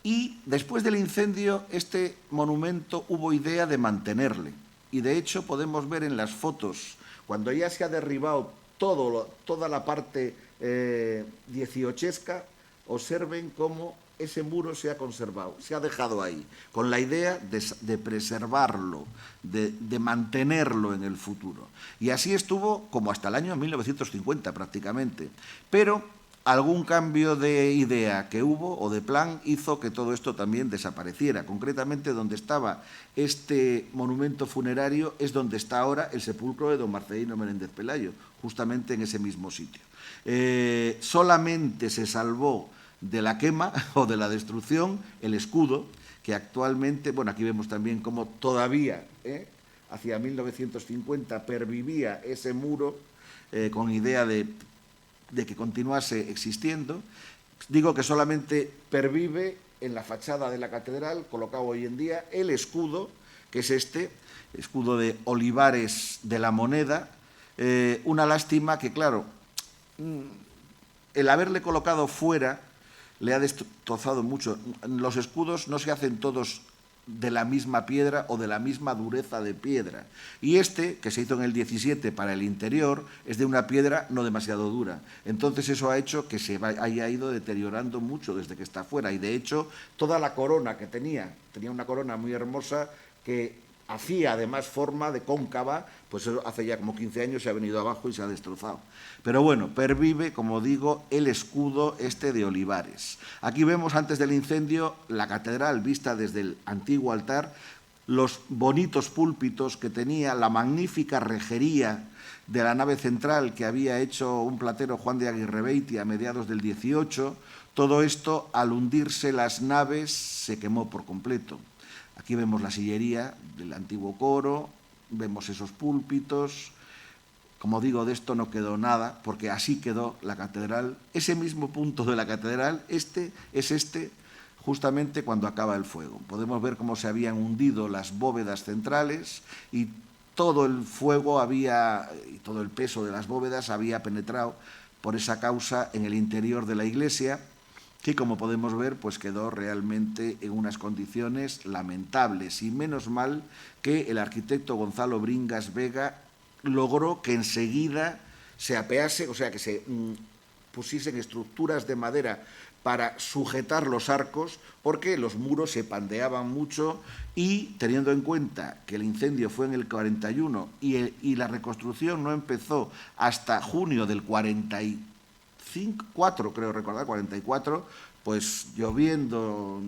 y después del incendio este monumento hubo idea de mantenerle, y de hecho podemos ver en las fotos, cuando ya se ha derribado toda la parte dieciochesca, observen cómo ese muro se ha conservado, se ha dejado ahí, con la idea de preservarlo, de mantenerlo en el futuro. Y así estuvo como hasta el año 1950 prácticamente. Pero algún cambio de idea que hubo o de plan hizo que todo esto también desapareciera. Concretamente, donde estaba este monumento funerario es donde está ahora el sepulcro de don Marcelino Menéndez Pelayo, justamente en ese mismo sitio. Solamente se salvó de la quema o de la destrucción el escudo, que actualmente, bueno, aquí vemos también cómo todavía, hacia 1950, pervivía ese muro con idea de que continuase existiendo. Digo que solamente pervive en la fachada de la catedral, colocado hoy en día, el escudo, que es este, escudo de Olivares de la Moneda. Una lástima que, claro, el haberle colocado fuera le ha destrozado mucho. Los escudos no se hacen todos de la misma piedra o de la misma dureza de piedra. Y este, que se hizo en el 17 para el interior, es de una piedra no demasiado dura. Entonces eso ha hecho que se haya ido deteriorando mucho desde que está fuera. Y de hecho, toda la corona que tenía una corona muy hermosa que hacía además forma de cóncava, pues eso hace ya como 15 años se ha venido abajo y se ha destrozado. Pero bueno, pervive, como digo, el escudo este de Olivares. Aquí vemos antes del incendio la catedral vista desde el antiguo altar, los bonitos púlpitos que tenía, la magnífica rejería de la nave central que había hecho un platero, Juan de Aguirrebeiti, a mediados del 18. Todo esto, al hundirse las naves, se quemó por completo. Aquí vemos la sillería del antiguo coro, vemos esos púlpitos. Como digo, de esto no quedó nada, porque así quedó la catedral. Ese mismo punto de la catedral, es justamente cuando acaba el fuego. Podemos ver cómo se habían hundido las bóvedas centrales y todo el fuego y todo el peso de las bóvedas había penetrado por esa causa en el interior de la iglesia, que, como podemos ver, pues quedó realmente en unas condiciones lamentables. Y menos mal que el arquitecto Gonzalo Bringas Vega logró que enseguida se apease, o sea, que se pusiesen estructuras de madera para sujetar los arcos, porque los muros se pandeaban mucho y, teniendo en cuenta que el incendio fue en el 41 y la reconstrucción no empezó hasta junio del 44, creo recordar, 44, pues lloviendo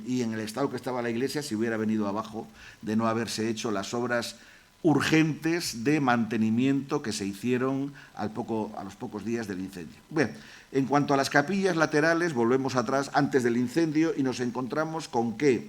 y en el estado que estaba la iglesia, se hubiera venido abajo de no haberse hecho las obras urgentes de mantenimiento que se hicieron a los pocos días del incendio. Bien, en cuanto a las capillas laterales, volvemos atrás antes del incendio y nos encontramos con que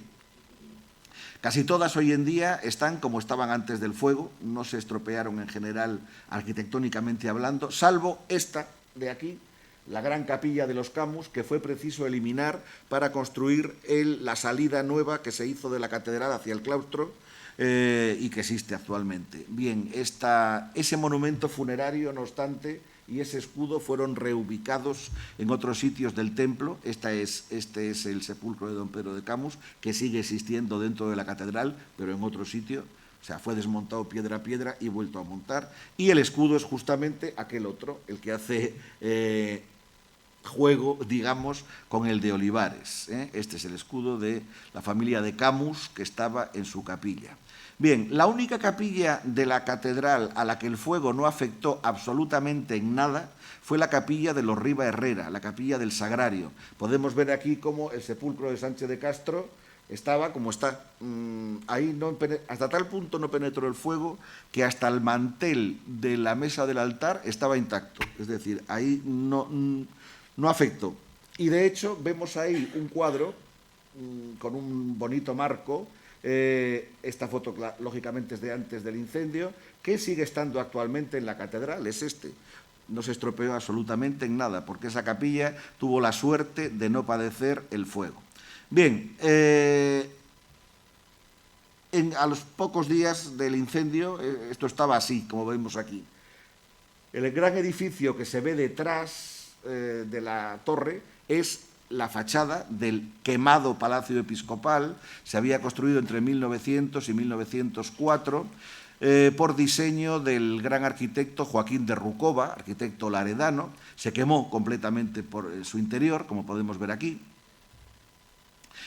casi todas hoy en día están como estaban antes del fuego, no se estropearon en general arquitectónicamente hablando, salvo esta de aquí, la gran capilla de los Camus, que fue preciso eliminar para construir la salida nueva que se hizo de la catedral hacia el claustro y que existe actualmente. Bien, ese monumento funerario, no obstante, y ese escudo fueron reubicados en otros sitios del templo. Este es el sepulcro de don Pedro de Camus, que sigue existiendo dentro de la catedral, pero en otro sitio. O sea, fue desmontado piedra a piedra y vuelto a montar. Y el escudo es justamente aquel otro, el que hace juego, digamos, con el de Olivares. Este es el escudo de la familia de Camus, que estaba en su capilla. Bien, la única capilla de la catedral a la que el fuego no afectó absolutamente en nada fue la capilla de los Riva Herrera, la capilla del Sagrario. Podemos ver aquí cómo el sepulcro de Sánchez de Castro estaba como está. Ahí hasta tal punto no penetró el fuego que hasta el mantel de la mesa del altar estaba intacto. Es decir, ahí no afectó. Y de hecho vemos ahí un cuadro con un bonito marco. Esta foto, lógicamente, es de antes del incendio, que sigue estando actualmente en la catedral, es este. No se estropeó absolutamente en nada, porque esa capilla tuvo la suerte de no padecer el fuego. Bien, a los pocos días del incendio, esto estaba así, como vemos aquí. El gran edificio que se ve detrás de la torre es la fachada del quemado Palacio Episcopal. Se había construido entre 1900 y 1904 por diseño del gran arquitecto Joaquín de Rucova, arquitecto laredano. Se quemó completamente por su interior, como podemos ver aquí.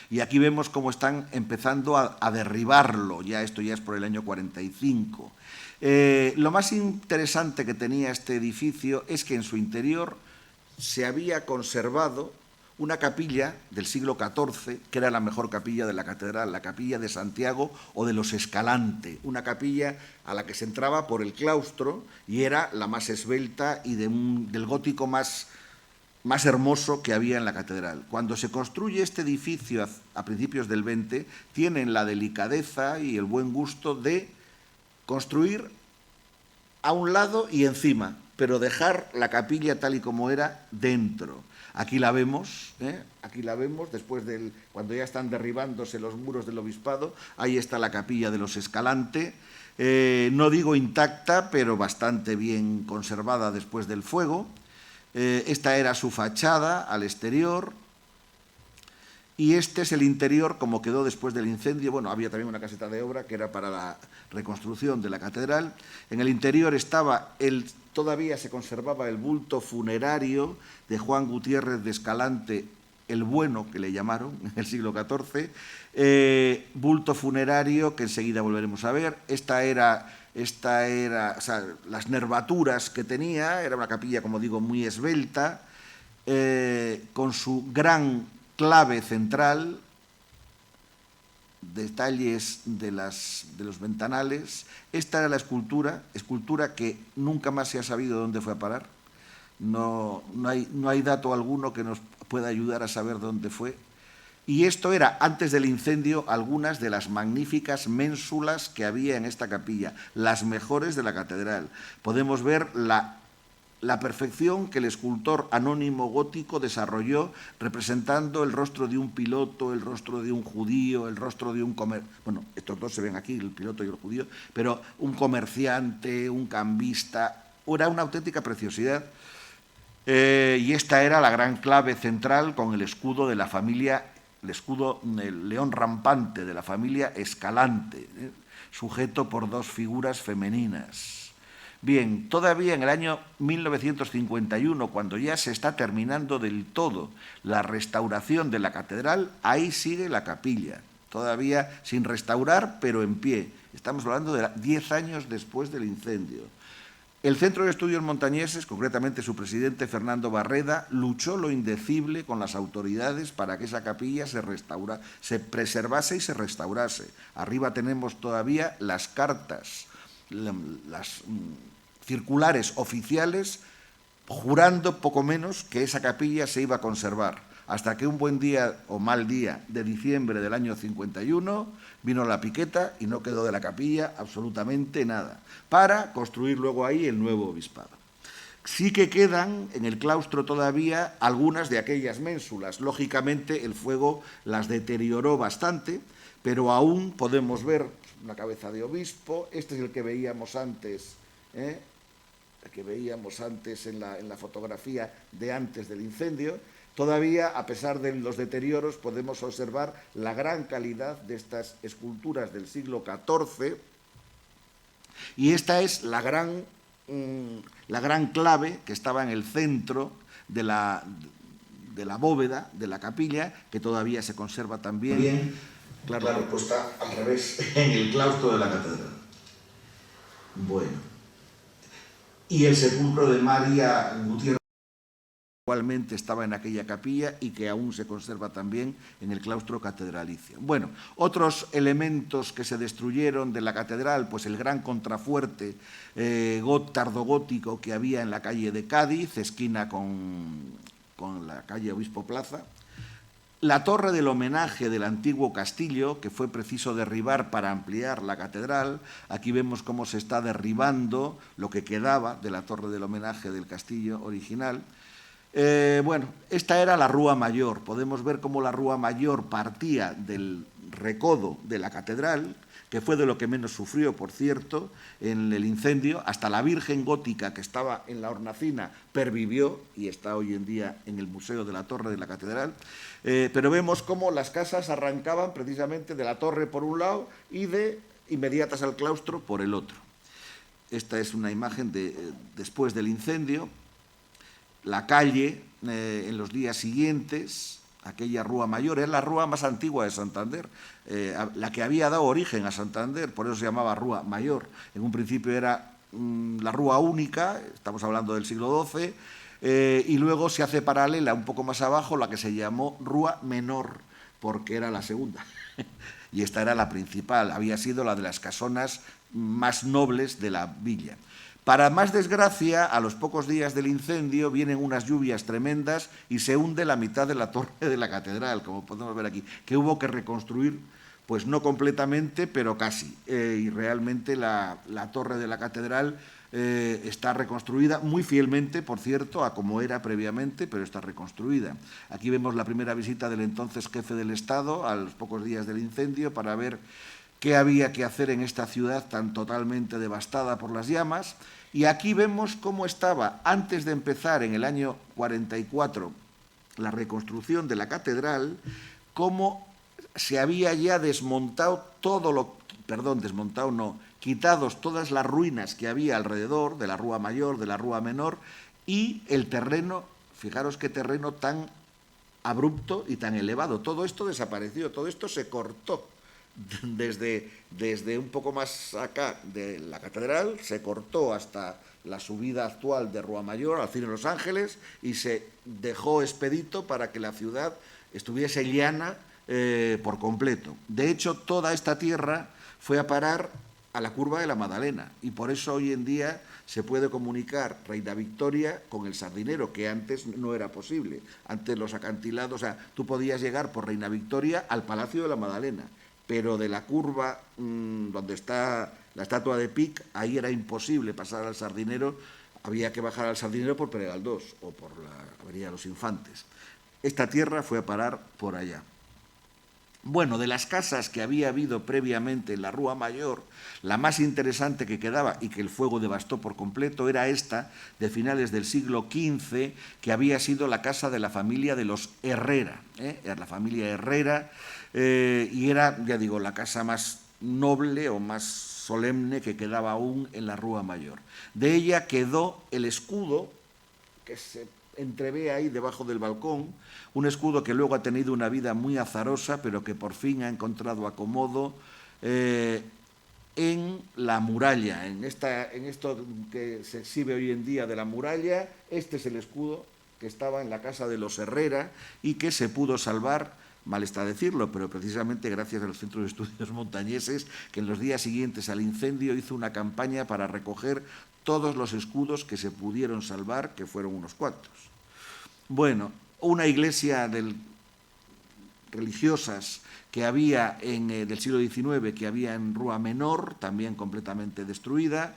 Y aquí vemos cómo están empezando a derribarlo. Esto ya es por el año 45. Lo más interesante que tenía este edificio es que en su interior se había conservado una capilla del siglo XIV, que era la mejor capilla de la catedral, la capilla de Santiago o de los Escalante, una capilla a la que se entraba por el claustro y era la más esbelta y del gótico más hermoso que había en la catedral. Cuando se construye este edificio a principios del XX, tienen la delicadeza y el buen gusto de construir a un lado y encima, pero dejar la capilla tal y como era dentro. Aquí la vemos, después cuando ya están derribándose los muros del obispado, ahí está la capilla de los Escalante, no digo intacta, pero bastante bien conservada después del fuego. Esta era su fachada al exterior, y este es el interior como quedó después del incendio. Bueno, había también una caseta de obra que era para la reconstrucción de la catedral. En el interior todavía se conservaba el bulto funerario de Juan Gutiérrez de Escalante, el Bueno, que le llamaron en el siglo XIV, bulto funerario que enseguida volveremos a ver. Esta era, o sea, las nervaturas que tenía, era una capilla, como digo, muy esbelta, con su gran clave central, detalles de los ventanales. Esta era la escultura que nunca más se ha sabido dónde fue a parar. No hay dato alguno que nos pueda ayudar a saber dónde fue. Y esto era, antes del incendio, algunas de las magníficas ménsulas que había en esta capilla, las mejores de la catedral. Podemos ver la perfección que el escultor anónimo gótico desarrolló, representando el rostro de un piloto, el rostro de un judío, el rostro de un bueno, estos dos se ven aquí, el piloto y el judío, pero un comerciante, un cambista, era una auténtica preciosidad. Y esta era la gran clave central con el escudo de la familia, el león rampante de la familia Escalante, sujeto por dos figuras femeninas. Bien, todavía en el año 1951, cuando ya se está terminando del todo la restauración de la catedral, ahí sigue la capilla, todavía sin restaurar, pero en pie. Estamos hablando de 10 años después del incendio. El Centro de Estudios Montañeses, concretamente su presidente Fernando Barreda, luchó lo indecible con las autoridades para que esa capilla se preservase y se restaurase. Arriba tenemos todavía las cartas, las circulares oficiales, jurando poco menos que esa capilla se iba a conservar, hasta que un buen día o mal día de diciembre del año 51 vino la piqueta y no quedó de la capilla absolutamente nada, para construir luego ahí el nuevo obispado. Sí que quedan en el claustro todavía algunas de aquellas ménsulas. Lógicamente el fuego las deterioró bastante, pero aún podemos ver una cabeza de obispo. Este es el que veíamos antes, en la fotografía de antes del incendio. Todavía, a pesar de los deterioros, podemos observar la gran calidad de estas esculturas del siglo XIV, y esta es la gran clave que estaba en el centro de la bóveda de la capilla, que todavía se conserva también. Claro, pues está al revés, en el claustro de la catedral. Bueno. Y el sepulcro de María Gutiérrez igualmente estaba en aquella capilla y que aún se conserva también en el claustro catedralicio. Bueno, otros elementos que se destruyeron de la catedral, pues el gran contrafuerte tardogótico que había en la calle de Cádiz, esquina con la calle Obispo Plaza. La torre del homenaje del antiguo castillo, que fue preciso derribar para ampliar la catedral. Aquí vemos cómo se está derribando lo que quedaba de la torre del homenaje del castillo original. Bueno, esta era la Rúa Mayor. Podemos ver cómo la Rúa Mayor partía del recodo de la catedral, que fue de lo que menos sufrió, por cierto, en el incendio. Hasta la Virgen gótica que estaba en la hornacina pervivió y está hoy en día en el Museo de la Torre de la Catedral. Pero vemos cómo las casas arrancaban precisamente de la torre por un lado y de inmediatas al claustro por el otro. Esta es una imagen después del incendio. La calle, en los días siguientes, aquella Rúa Mayor, es la rúa más antigua de Santander, la que había dado origen a Santander, por eso se llamaba Rúa Mayor. En un principio era la Rúa Única, estamos hablando del siglo XII, y luego se hace paralela un poco más abajo la que se llamó Rúa Menor, porque era la segunda. Y esta era la principal, había sido la de las casonas más nobles de la villa. Para más desgracia, a los pocos días del incendio vienen unas lluvias tremendas y se hunde la mitad de la torre de la catedral, como podemos ver aquí, que hubo que reconstruir, pues no completamente, pero casi. Y realmente la torre de la catedral está reconstruida muy fielmente, por cierto, a como era previamente, pero está reconstruida. Aquí vemos la primera visita del entonces jefe del Estado a los pocos días del incendio para ver qué había que hacer en esta ciudad tan totalmente devastada por las llamas. Y aquí vemos cómo estaba, antes de empezar en el año 44 la reconstrucción de la catedral, cómo se había ya desmontado quitados todas las ruinas que había alrededor de la Rúa Mayor, de la Rúa Menor, y el terreno, fijaros qué terreno tan abrupto y tan elevado. Todo esto desapareció, todo esto se cortó. Desde un poco más acá de la catedral, se cortó hasta la subida actual de Rúa Mayor, al cine Los Ángeles, y se dejó expedito para que la ciudad estuviese llana por completo. De hecho, toda esta tierra fue a parar a la curva de la Madalena, y por eso hoy en día se puede comunicar Reina Victoria con el Sardinero, que antes no era posible. Antes los acantilados, o sea, tú podías llegar por Reina Victoria al Palacio de la Madalena, pero de la curva donde está la estatua de Pic, ahí era imposible pasar al Sardinero, había que bajar al Sardinero por Peregaldós o por la Avenida de los Infantes. Esta tierra fue a parar por allá. Bueno, de las casas que había habido previamente en la Rúa Mayor, la más interesante que quedaba y que el fuego devastó por completo era esta, de finales del siglo XV, que había sido la casa de la familia de los Herrera. Era la familia Herrera, y era, ya digo, la casa más noble o más solemne que quedaba aún en la Rúa Mayor. De ella quedó el escudo que se entrevé ahí debajo del balcón, un escudo que luego ha tenido una vida muy azarosa, pero que por fin ha encontrado acomodo en la muralla, en esto que se exhibe hoy en día de la muralla. Este es el escudo que estaba en la casa de los Herrera y que se pudo salvar, mal está decirlo, pero precisamente gracias a los Centros de Estudios Montañeses, que en los días siguientes al incendio hizo una campaña para recoger todos los escudos que se pudieron salvar, que fueron unos cuantos. Bueno, una iglesia religiosas que había del siglo XIX, que había en Rúa Menor, también completamente destruida.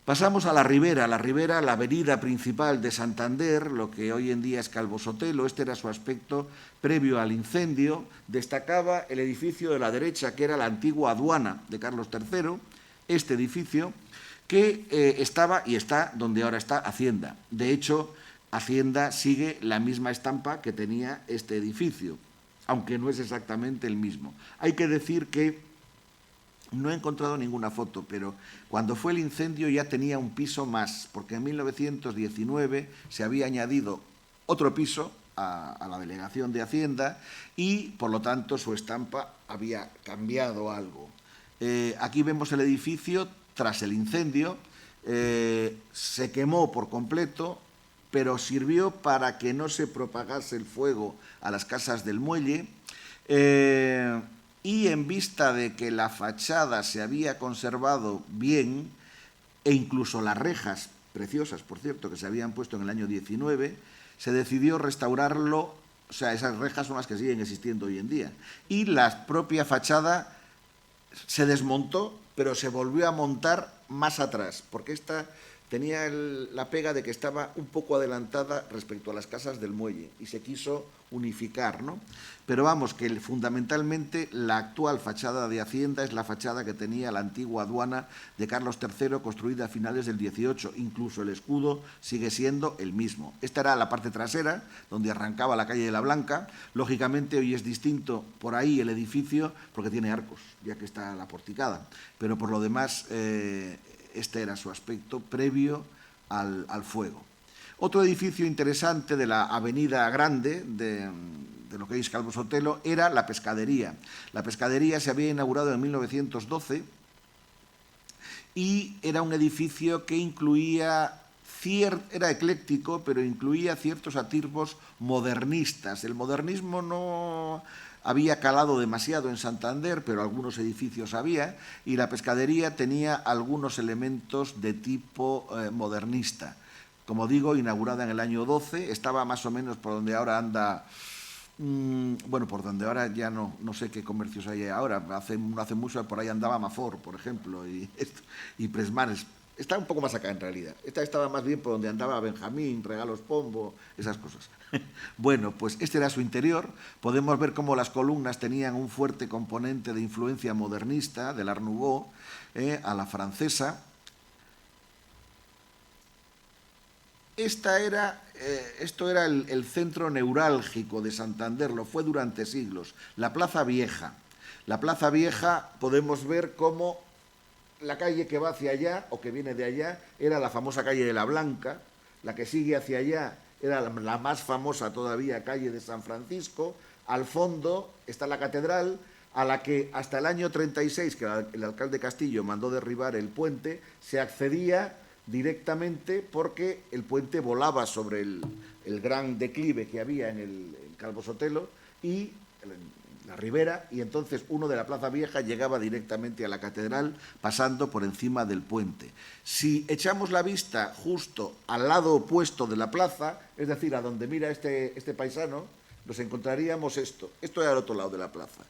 Pasamos a la Ribera, la avenida principal de Santander, lo que hoy en día es Calvo Sotelo. Este era su aspecto previo al incendio. Destacaba el edificio de la derecha, que era la antigua aduana de Carlos III, este edificio, que estaba y está donde ahora está Hacienda. De hecho, Hacienda sigue la misma estampa que tenía este edificio, aunque no es exactamente el mismo. Hay que decir que no he encontrado ninguna foto, pero cuando fue el incendio ya tenía un piso más, porque en 1919 se había añadido otro piso a la delegación de Hacienda y, por lo tanto, su estampa había cambiado algo. Aquí vemos el edificio tras el incendio. Se quemó por completo, pero sirvió para que no se propagase el fuego a las casas del muelle. Y en vista de que la fachada se había conservado bien, e incluso las rejas, preciosas por cierto, que se habían puesto en el año 19, se decidió restaurarlo. O sea, esas rejas son las que siguen existiendo hoy en día. Y la propia fachada se desmontó, pero se volvió a montar más atrás, porque esta tenía la pega de que estaba un poco adelantada respecto a las casas del muelle y se quiso unificar, ¿no? Pero vamos, que fundamentalmente la actual fachada de Hacienda es la fachada que tenía la antigua aduana de Carlos III, construida a finales del 18. Incluso el escudo sigue siendo el mismo. Esta era la parte trasera, donde arrancaba la calle de la Blanca. Lógicamente hoy es distinto por ahí el edificio, porque tiene arcos, ya que está la porticada. Pero por lo demás, este era su aspecto previo al fuego. Otro edificio interesante de la Avenida Grande, de lo que es Calvo Sotelo, era la pescadería. La pescadería se había inaugurado en 1912 y era un edificio que incluía era ecléctico, pero incluía ciertos atisbos modernistas. El modernismo no había calado demasiado en Santander, pero algunos edificios había, y la pescadería tenía algunos elementos de tipo modernista. Como digo, inaugurada en el año 12, estaba más o menos por donde ahora anda, bueno, por donde ahora ya no sé qué comercios hay ahora, no hace mucho por ahí andaba Mafor, por ejemplo, y Presmanes. Está un poco más acá en realidad. Esta estaba más bien por donde andaba Benjamín, Regalos Pombo, esas cosas. Bueno, pues este era su interior. Podemos ver cómo las columnas tenían un fuerte componente de influencia modernista, del Art Nouveau, a la francesa. Esto era el centro neurálgico de Santander, lo fue durante siglos, la Plaza Vieja. La Plaza Vieja podemos ver cómo la calle que va hacia allá, o que viene de allá, era la famosa calle de la Blanca, la que sigue hacia allá era la más famosa todavía calle de San Francisco, al fondo está la catedral, a la que hasta el año 36, que el alcalde Castillo mandó derribar el puente, se accedía directamente porque el puente volaba sobre el gran declive que había en el Calvo Sotelo y la ribera, y entonces uno de la Plaza Vieja llegaba directamente a la catedral pasando por encima del puente. Si echamos la vista justo al lado opuesto de la plaza, es decir, a donde mira este paisano, nos encontraríamos esto era el otro lado de la plaza,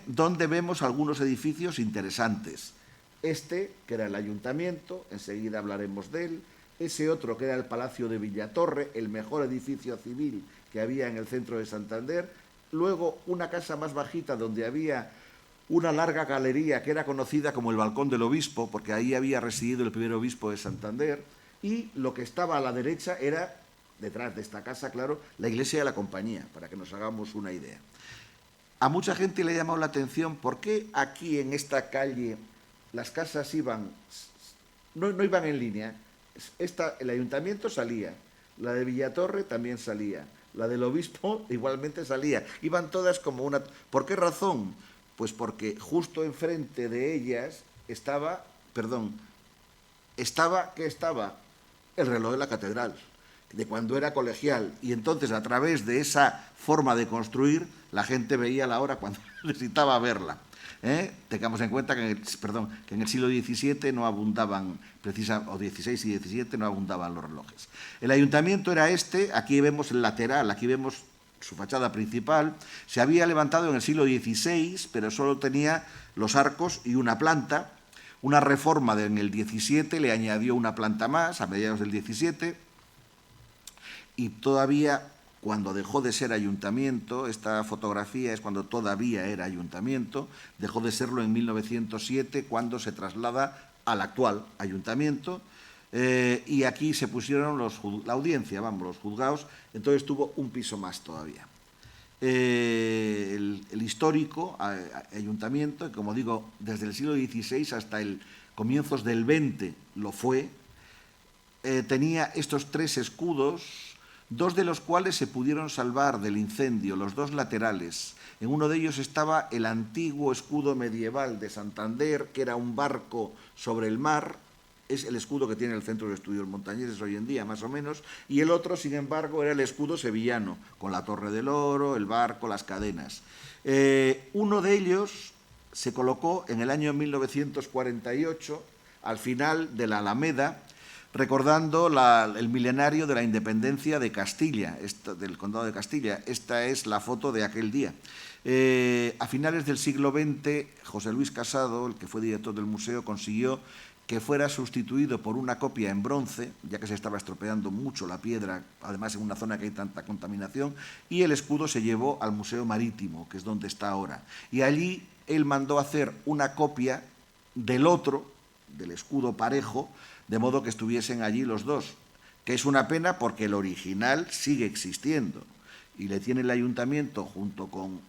donde vemos algunos edificios interesantes. Que era el ayuntamiento, enseguida hablaremos de él. Ese otro, que era el Palacio de Villatorre, el mejor edificio civil que había en el centro de Santander. Luego, una casa más bajita donde había una larga galería que era conocida como el Balcón del Obispo, porque ahí había residido el primer obispo de Santander. Y lo que estaba a la derecha era, detrás de esta casa, claro, la iglesia de la Compañía, para que nos hagamos una idea. A mucha gente le ha llamado la atención por qué aquí en esta calle las casas no iban en línea. El ayuntamiento salía, la de Villatorre también salía, la del obispo igualmente salía. Iban todas como una... ¿Por qué razón? Pues porque justo enfrente de ellas estaba el reloj de la catedral, de cuando era colegial. Y entonces, a través de esa forma de construir, la gente veía la hora cuando necesitaba verla. Tengamos en cuenta que en el siglo XVII no abundaban, o XVI y XVII no abundaban los relojes. El ayuntamiento era aquí vemos el lateral, aquí vemos su fachada principal. Se había levantado en el siglo XVI, pero solo tenía los arcos y una planta. Una reforma en el XVII le añadió una planta más, a mediados del XVII, y todavía... Cuando dejó de ser ayuntamiento, esta fotografía es cuando todavía era ayuntamiento, dejó de serlo en 1907, cuando se traslada al actual ayuntamiento, y aquí se pusieron la audiencia, los juzgados, entonces tuvo un piso más todavía. El histórico ayuntamiento, como digo, desde el siglo XVI hasta el comienzos del XX lo fue, tenía estos 3 escudos, 2 de los cuales se pudieron salvar del incendio, los 2 laterales. En uno de ellos estaba el antiguo escudo medieval de Santander, que era un barco sobre el mar, es el escudo que tiene el Centro de Estudios Montañeses hoy en día, más o menos, y el otro, sin embargo, era el escudo sevillano, con la Torre del Oro, el barco, las cadenas. Uno de ellos se colocó en el año 1948, al final de la Alameda, recordando el milenario de la independencia de Castilla, del condado de Castilla. Esta es la foto de aquel día. A finales del siglo XX, José Luis Casado, el que fue director del museo, consiguió que fuera sustituido por una copia en bronce, ya que se estaba estropeando mucho la piedra, además en una zona que hay tanta contaminación, y el escudo se llevó al Museo Marítimo, que es donde está ahora. Y allí él mandó hacer una copia del otro, del escudo parejo, de modo que estuviesen allí los 2, que es una pena porque el original sigue existiendo y le tiene el ayuntamiento junto con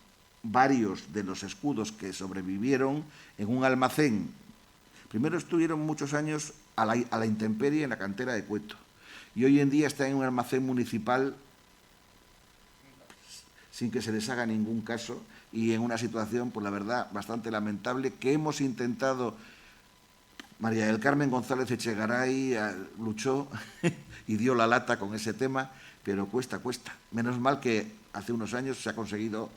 varios de los escudos que sobrevivieron en un almacén. Primero estuvieron muchos años a la intemperie en la cantera de Cueto y hoy en día está en un almacén municipal sin que se les haga ningún caso y en una situación, pues la verdad, bastante lamentable, que hemos intentado María del Carmen González Echegaray luchó y dio la lata con ese tema, pero cuesta. Menos mal que hace unos años se ha conseguido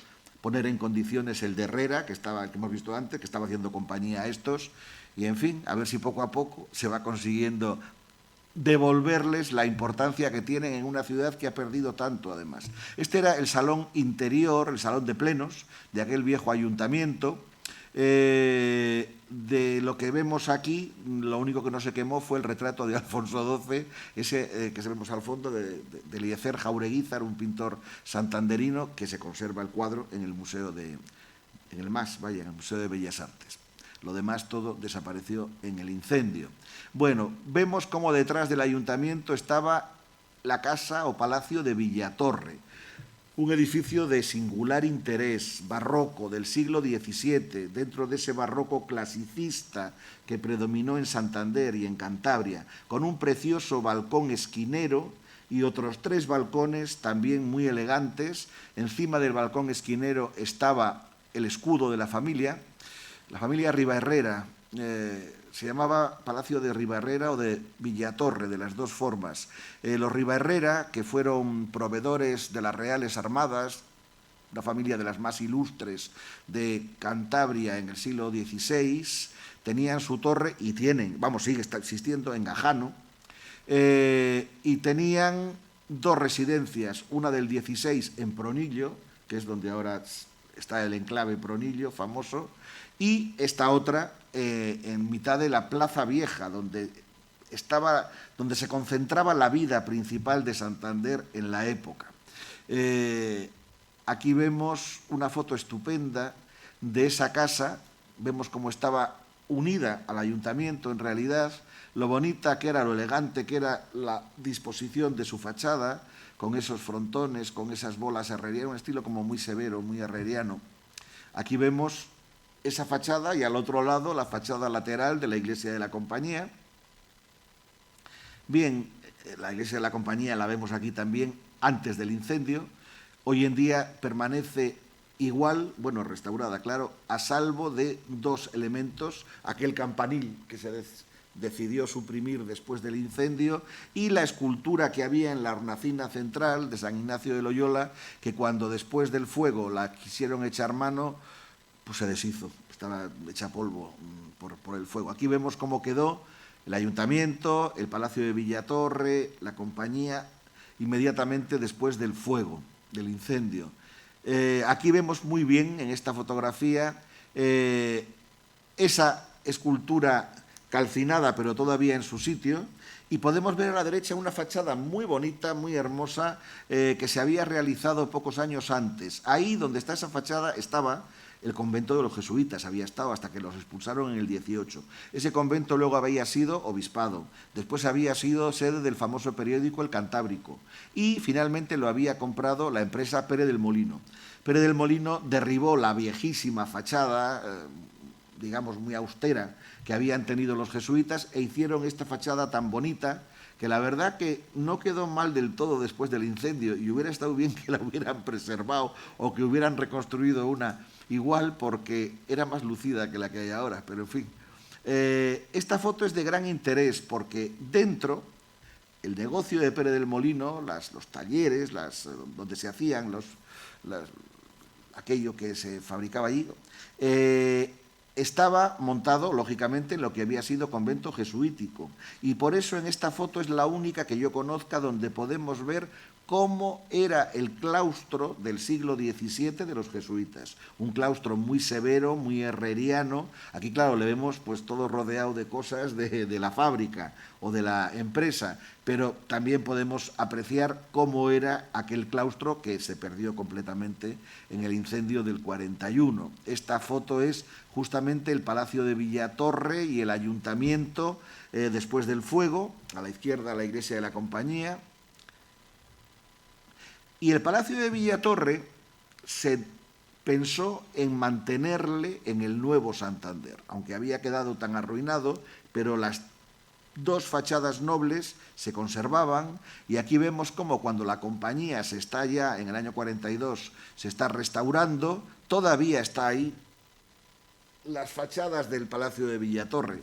poner en condiciones el de Herrera, que hemos visto antes, que estaba haciendo compañía a estos, y en fin, a ver si poco a poco se va consiguiendo devolverles la importancia que tienen en una ciudad que ha perdido tanto, además. Este era el salón interior, el salón de plenos de aquel viejo ayuntamiento. De lo que vemos aquí, lo único que no se quemó fue el retrato de Alfonso XII, ese que vemos al fondo, de Eliezer Jaureguizar, un pintor santanderino, que se conserva el cuadro en el Museo en el Museo de Bellas Artes. Lo demás todo desapareció en el incendio. Bueno, vemos cómo detrás del ayuntamiento estaba la casa o palacio de Villatorre, un edificio de singular interés, barroco, del siglo XVII, dentro de ese barroco clasicista que predominó en Santander y en Cantabria, con un precioso balcón esquinero y otros 3 balcones también muy elegantes. Encima del balcón esquinero estaba el escudo de la familia Ribaherrera. Se llamaba Palacio de Ribaherrera o de Villatorre, de las dos formas. Los Ribaherrera, que fueron proveedores de las Reales Armadas, una familia de las más ilustres de Cantabria en el siglo XVI, tenían su torre, y sigue existiendo, en Gajano, y tenían 2 residencias, una del 16 en Pronillo, que es donde ahora está el enclave Pronillo, famoso, y esta otra en mitad de la Plaza Vieja, donde se concentraba la vida principal de Santander en la época. Aquí vemos una foto estupenda de esa casa, vemos cómo estaba unida al ayuntamiento en realidad, lo bonita que era, lo elegante que era la disposición de su fachada, con esos frontones, con esas bolas herrerianas, un estilo como muy severo, muy herreriano. Aquí vemos esa fachada y al otro lado la fachada lateral de la iglesia de la Compañía. Bien, la iglesia de la Compañía la vemos aquí también antes del incendio. Hoy en día permanece igual, bueno, restaurada, claro, a salvo de 2 elementos, aquel campanil que se decidió suprimir después del incendio y la escultura que había en la hornacina central de San Ignacio de Loyola, que cuando después del fuego la quisieron echar mano, pues se deshizo, estaba hecha polvo por el fuego. Aquí vemos cómo quedó el ayuntamiento, el Palacio de Villatorre, la Compañía, inmediatamente después del fuego, del incendio. Aquí vemos muy bien en esta fotografía esa escultura calcinada, pero todavía en su sitio, y podemos ver a la derecha una fachada muy bonita, muy hermosa, que se había realizado pocos años antes. Ahí donde está esa fachada estaba el convento de los jesuitas, había estado hasta que los expulsaron en el 18. Ese convento luego había sido obispado, después había sido sede del famoso periódico El Cantábrico y finalmente lo había comprado la empresa Pérez del Molino. Pérez del Molino derribó la viejísima fachada, digamos muy austera, que habían tenido los jesuitas e hicieron esta fachada tan bonita que la verdad que no quedó mal del todo después del incendio y hubiera estado bien que la hubieran preservado o que hubieran reconstruido una igual porque era más lucida que la que hay ahora, pero en fin. Esta foto es de gran interés porque dentro, el negocio de Pérez del Molino, los talleres, donde se hacían aquello que se fabricaba allí, estaba montado, lógicamente, en lo que había sido convento jesuítico. Y por eso en esta foto es la única que yo conozca donde podemos ver cómo era el claustro del siglo XVII de los jesuitas. Un claustro muy severo, muy herreriano. Aquí, claro, le vemos pues todo rodeado de cosas de la fábrica o de la empresa, pero también podemos apreciar cómo era aquel claustro que se perdió completamente en el incendio del 41. Esta foto es justamente el Palacio de Villatorre y el ayuntamiento después del fuego, a la izquierda la iglesia de la Compañía. Y el Palacio de Villatorre se pensó en mantenerle en el nuevo Santander, aunque había quedado tan arruinado, pero las 2 fachadas nobles se conservaban y aquí vemos cómo cuando la Compañía se está ya, en el año 42, se está restaurando, todavía está ahí las fachadas del Palacio de Villatorre.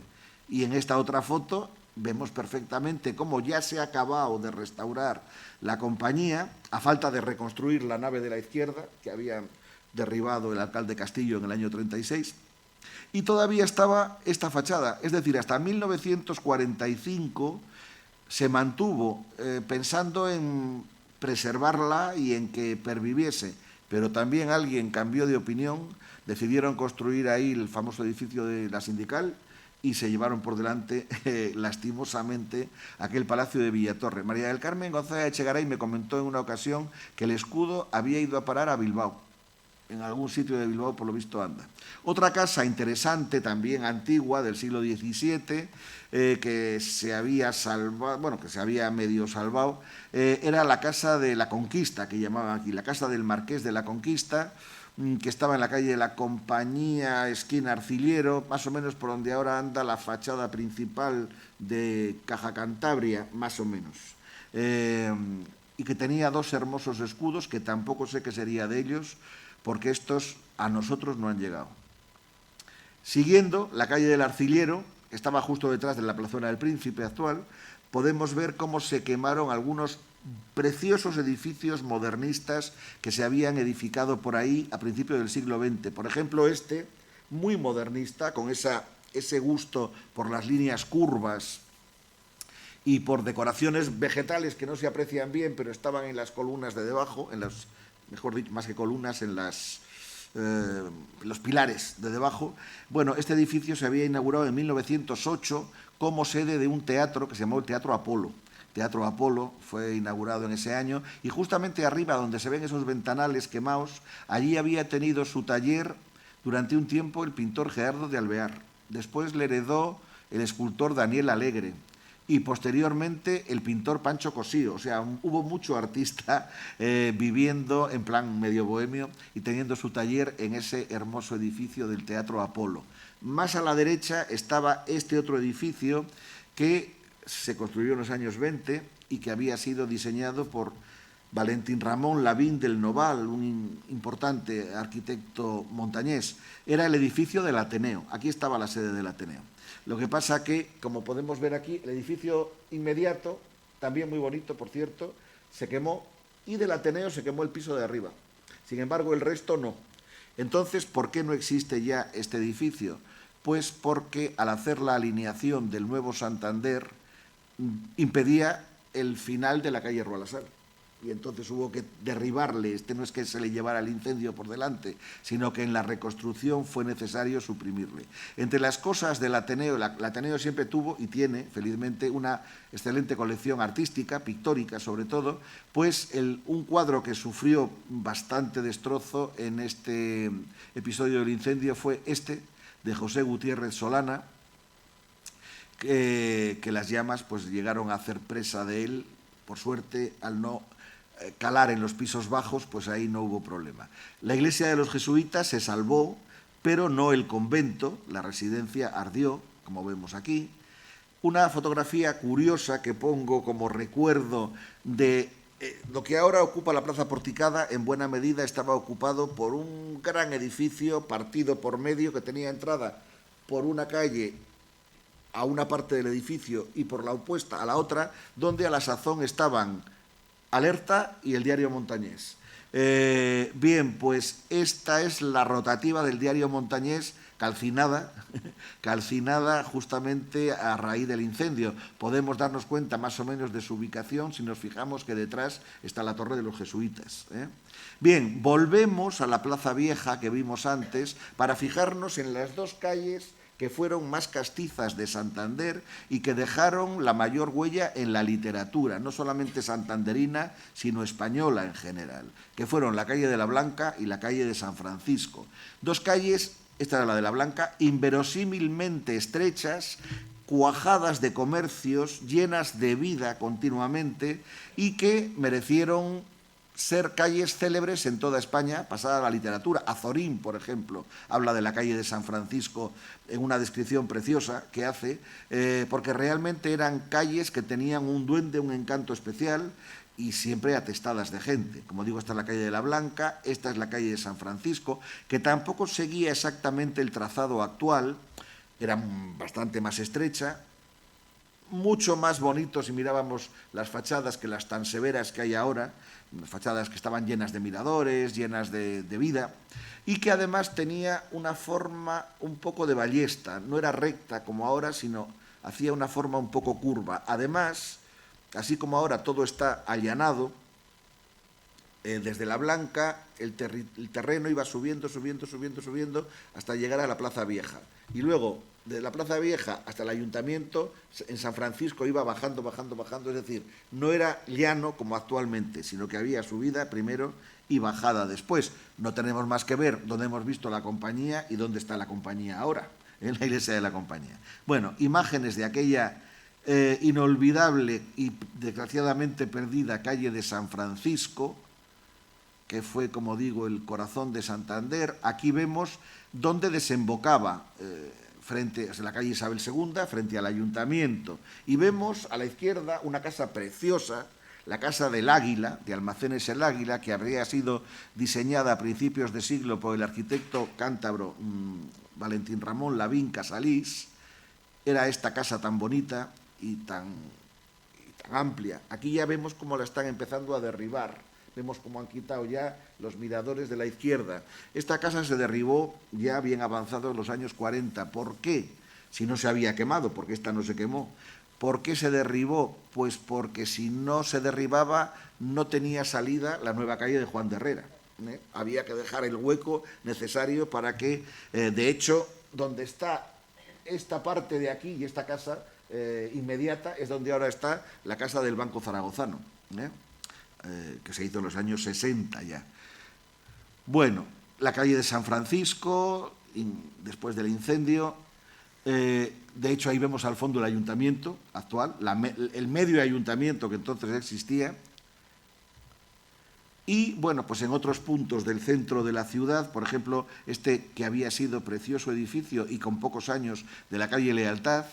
Y en esta otra foto vemos perfectamente cómo ya se ha acabado de restaurar la compañía, a falta de reconstruir la nave de la izquierda, que había derribado el alcalde Castillo en el año 36, y todavía estaba esta fachada. Es decir, hasta 1945 se mantuvo pensando en preservarla y en que perviviese, pero también alguien cambió de opinión, decidieron construir ahí el famoso edificio de la Sindical y se llevaron por delante, lastimosamente, aquel palacio de Villatorre. María del Carmen González Echegaray me comentó en una ocasión que el escudo había ido a parar a Bilbao. En algún sitio de Bilbao, por lo visto, anda. Otra casa interesante, también antigua, del siglo XVII, que se había salvado, bueno, que se había medio salvado, era la Casa de la Conquista, que llamaban aquí, la Casa del Marqués de la Conquista, que estaba en la calle de la Compañía, esquina Arciliero, más o menos por donde ahora anda la fachada principal de Caja Cantabria, más o menos. Y que tenía dos hermosos escudos, que tampoco sé qué sería de ellos, porque estos a nosotros no han llegado. Siguiendo la calle del Arciliero, que estaba justo detrás de la plazuela del Príncipe actual, podemos ver cómo se quemaron algunos preciosos edificios modernistas que se habían edificado por ahí a principios del siglo XX. Por ejemplo, este, muy modernista, con ese gusto por las líneas curvas y por decoraciones vegetales que no se aprecian bien, pero estaban en las columnas de debajo, en las, mejor dicho, más que columnas, en los pilares de debajo. Bueno, este edificio se había inaugurado en 1908 como sede de un teatro que se llamó el Teatro Apolo. Teatro Apolo fue inaugurado en ese año y justamente arriba, donde se ven esos ventanales quemados, allí había tenido su taller durante un tiempo el pintor Gerardo de Alvear. Después le heredó el escultor Daniel Alegre y posteriormente el pintor Pancho Cosío. O sea, hubo mucho artista viviendo en plan medio bohemio y teniendo su taller en ese hermoso edificio del Teatro Apolo. Más a la derecha estaba este otro edificio que se construyó en los años 20 y que había sido diseñado por Valentín Ramón Lavín del Noval, un importante arquitecto montañés. Era el edificio del Ateneo. Aquí estaba la sede del Ateneo. Lo que pasa que, como podemos ver aquí, el edificio inmediato, también muy bonito, por cierto, se quemó y del Ateneo se quemó el piso de arriba. Sin embargo, el resto no. Entonces, ¿por qué no existe ya este edificio? Pues porque al hacer la alineación del nuevo Santander impedía el final de la calle Rualasar. Y entonces hubo que derribarle. No es que se le llevara el incendio por delante, sino que en la reconstrucción fue necesario suprimirle. Entre las cosas del Ateneo, el Ateneo siempre tuvo y tiene, felizmente, una excelente colección artística, pictórica sobre todo, pues un cuadro que sufrió bastante destrozo en este episodio del incendio fue este, de José Gutiérrez Solana, que las llamas pues llegaron a hacer presa de él. Por suerte, al no calar en los pisos bajos, pues ahí no hubo problema. La iglesia de los jesuitas se salvó, pero no el convento. La residencia ardió, como vemos aquí. Una fotografía curiosa que pongo como recuerdo de lo que ahora ocupa la Plaza Porticada, en buena medida estaba ocupado por un gran edificio partido por medio que tenía entrada por una calle a una parte del edificio y por la opuesta a la otra, donde a la sazón estaban Alerta y el Diario Montañés. Bien, pues esta es la rotativa del Diario Montañés, calcinada justamente a raíz del incendio. Podemos darnos cuenta más o menos de su ubicación si nos fijamos que detrás está la Torre de los Jesuitas. Bien, volvemos a la Plaza Vieja que vimos antes para fijarnos en las dos calles que fueron más castizas de Santander y que dejaron la mayor huella en la literatura, no solamente santanderina, sino española en general, que fueron la calle de la Blanca y la calle de San Francisco. Dos calles, esta era la de la Blanca, inverosímilmente estrechas, cuajadas de comercios, llenas de vida continuamente y que merecieron ser calles célebres en toda España, pasada la literatura. Azorín, por ejemplo, habla de la calle de San Francisco en una descripción preciosa que hace, porque realmente eran calles que tenían un duende, un encanto especial y siempre atestadas de gente. Como digo, esta es la calle de la Blanca, esta es la calle de San Francisco, que tampoco seguía exactamente el trazado actual, era bastante más estrecha, mucho más bonito si mirábamos las fachadas que las tan severas que hay ahora, las fachadas que estaban llenas de miradores, llenas de vida, y que además tenía una forma un poco de ballesta, no era recta como ahora, sino hacía una forma un poco curva. Además, así como ahora todo está allanado, desde la Blanca el terreno iba subiendo hasta llegar a la Plaza Vieja. Y luego, de la Plaza Vieja hasta el Ayuntamiento, en San Francisco iba bajando, es decir, no era llano como actualmente, sino que había subida primero y bajada después. No tenemos más que ver dónde hemos visto la Compañía y dónde está la Compañía ahora, en la iglesia de la Compañía. Bueno, imágenes de aquella inolvidable y desgraciadamente perdida calle de San Francisco, que fue, como digo, el corazón de Santander. Aquí vemos dónde desembocaba frente a la calle Isabel II, frente al Ayuntamiento. Y vemos a la izquierda una casa preciosa, la Casa del Águila, de Almacenes El Águila, que habría sido diseñada a principios de siglo por el arquitecto cántabro Valentín Ramón Lavín Casalís. Era esta casa tan bonita y tan amplia. Aquí ya vemos cómo la están empezando a derribar. Vemos cómo han quitado ya los miradores de la izquierda. Esta casa se derribó ya bien avanzado en los años 40. ¿Por qué? Si no se había quemado, porque esta no se quemó. ¿Por qué se derribó? Pues porque si no se derribaba no tenía salida la nueva calle de Juan de Herrera. Había que dejar el hueco necesario para que, de hecho, donde está esta parte de aquí y esta casa inmediata es donde ahora está la casa del Banco Zaragozano, que se hizo en los años 60 ya. Bueno, la calle de San Francisco, después del incendio, de hecho ahí vemos al fondo el ayuntamiento actual, el medio ayuntamiento que entonces existía, y bueno, pues en otros puntos del centro de la ciudad, por ejemplo, este que había sido precioso edificio y con pocos años de la calle Lealtad,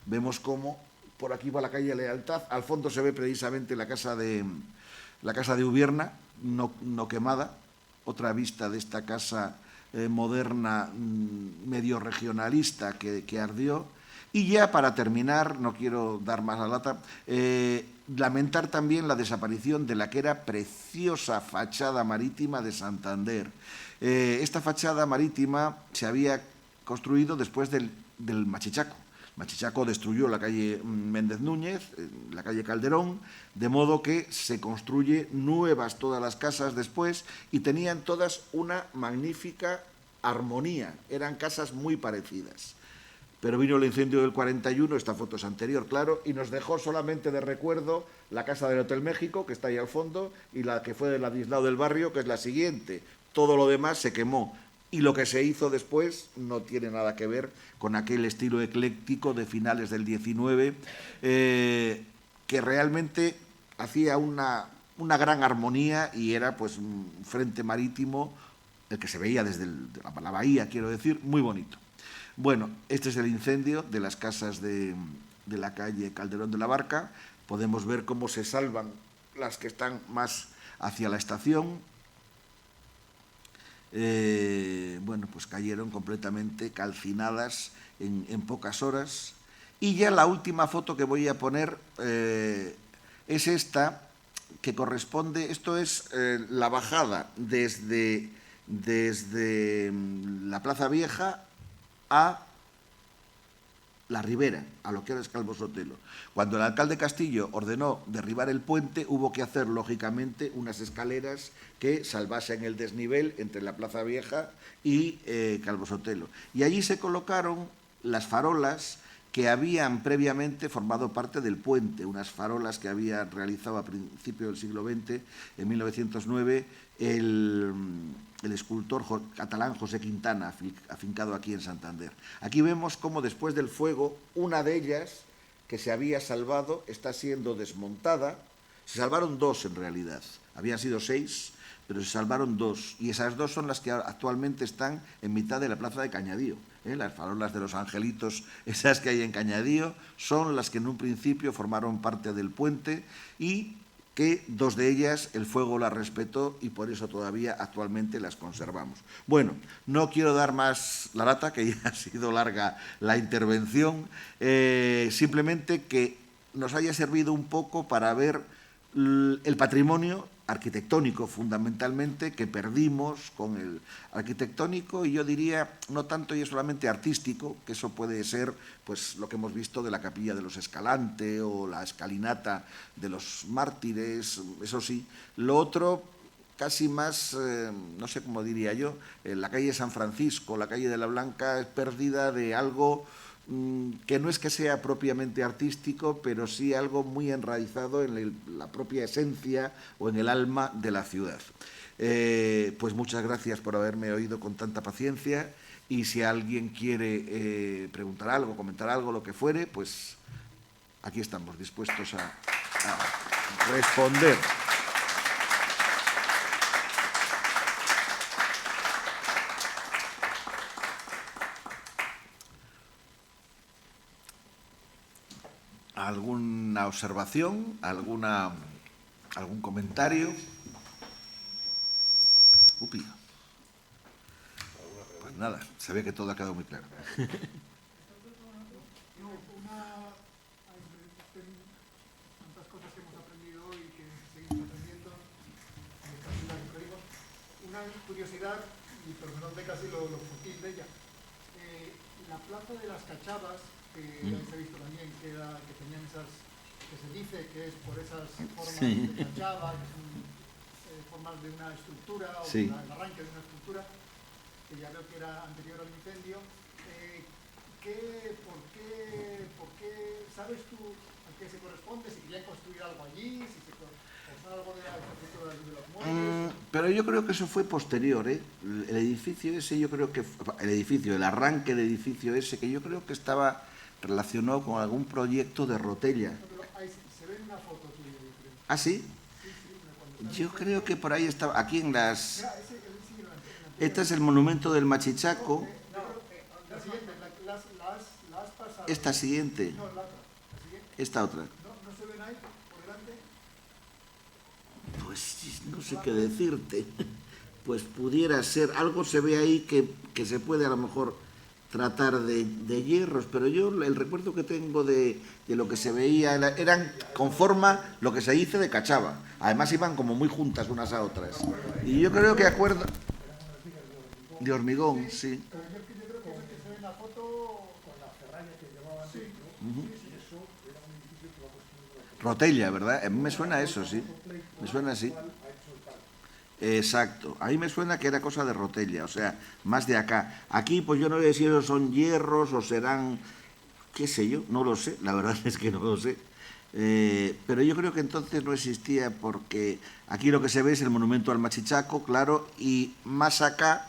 vemos cómo por aquí va la calle Lealtad, al fondo se ve precisamente la casa de Ubierna, no quemada, otra vista de esta casa moderna medio regionalista que ardió. Y ya para terminar, no quiero dar más la lata, lamentar también la desaparición de la que era preciosa fachada marítima de Santander. Esta fachada marítima se había construido después del Machichaco. Machichaco destruyó la calle Méndez Núñez, la calle Calderón, de modo que se construye nuevas todas las casas después y tenían todas una magnífica armonía, eran casas muy parecidas. Pero vino el incendio del 41, esta foto es anterior, claro, y nos dejó solamente de recuerdo la casa del Hotel México, que está ahí al fondo, y la que fue de Ladislao del Barrio, que es la siguiente. Todo lo demás se quemó. Y lo que se hizo después no tiene nada que ver con aquel estilo ecléctico de finales del 19, que realmente hacía una gran armonía y era pues un frente marítimo, el que se veía desde la bahía, quiero decir, muy bonito. Bueno, este es el incendio de las casas de la calle Calderón de la Barca. Podemos ver cómo se salvan las que están más hacia la estación. Bueno, pues cayeron completamente calcinadas en pocas horas. Y ya la última foto que voy a poner es esta, que corresponde, esto es la bajada desde la Plaza Vieja a la Ribera, a lo que ahora es Calvo Sotelo. Cuando el alcalde Castillo ordenó derribar el puente, hubo que hacer, lógicamente, unas escaleras que salvasen el desnivel entre la Plaza Vieja y Calvo Sotelo. Y allí se colocaron las farolas que habían previamente formado parte del puente, unas farolas que había realizado a principios del siglo XX, en 1909, el escultor catalán José Quintana, afincado aquí en Santander. Aquí vemos cómo después del fuego, una de ellas, que se había salvado, está siendo desmontada. Se salvaron dos en realidad, habían sido 6, pero se salvaron 2, y esas 2 son las que actualmente están en mitad de la plaza de Cañadío. Las farolas de los angelitos, esas que hay en Cañadío, son las que en un principio formaron parte del puente y que 2 de ellas el fuego las respetó y por eso todavía actualmente las conservamos. Bueno, no quiero dar más la lata, que ya ha sido larga la intervención, simplemente que nos haya servido un poco para ver el patrimonio arquitectónico, fundamentalmente, que perdimos con el arquitectónico, y yo diría, no tanto y solamente artístico, que eso puede ser pues lo que hemos visto de la Capilla de los Escalante o la escalinata de los mártires, eso sí. Lo otro, casi más, no sé cómo diría yo, la calle San Francisco, la calle de la Blanca, es pérdida de algo que no es que sea propiamente artístico, pero sí algo muy enraizado en la propia esencia o en el alma de la ciudad. Pues muchas gracias por haberme oído con tanta paciencia, y si alguien quiere preguntar algo, comentar algo, lo que fuere, pues aquí estamos dispuestos a responder. ¿Alguna observación? ¿Algún comentario? Upi. Pues nada, se ve que todo ha quedado muy claro. Tantas cosas que hemos aprendido hoy y que seguimos aprendiendo, una curiosidad, y perdonadme casi lo fútil de ella. La plaza de las Cachavas, que ya se ha visto también, que tenían esas, que se dice que es por esas formas de cachava, que son formas de una estructura, o el arranque de una estructura, que ya veo que era anterior al incendio. ¿Por qué, sabes tú a qué se corresponde? Si querían construir algo allí, si se algo de la estructura de los muelles. Pero yo creo que eso fue posterior, ¿eh? El edificio ese, yo creo que el arranque del edificio ese, que yo creo que estaba relacionado con algún proyecto de Rotella. No, pero ahí se ve una foto tuya, yo creo. ¿Ah, sí? Yo creo que por ahí estaba, aquí en las... Este es el monumento del Machichaco. La siguiente, la has pasado. Esta siguiente. No, la otra. La siguiente. Esta otra. ¿No se ven ahí por delante? Pues no sé qué decirte. Pues pudiera ser, algo se ve ahí que se puede a lo mejor tratar de hierros, pero yo el recuerdo que tengo de lo que se veía eran con forma lo que se dice de cachava. Además iban como muy juntas unas a otras. Y yo creo que acuerdo... De hormigón, sí. Pero yo creo que eso que se ve en la foto con la ferralla que llevaban dentro, eso era un edificio que va construyendo Rotella, ¿verdad? A mí me suena eso, sí. Me suena así. Exacto. A mí me suena que era cosa de Rotella, o sea, más de acá. Aquí, pues yo no sé si esos son hierros o serán, qué sé yo, no lo sé. La verdad es que no lo sé. Pero yo creo que entonces no existía, porque aquí lo que se ve es el monumento al Machichaco, claro, y más acá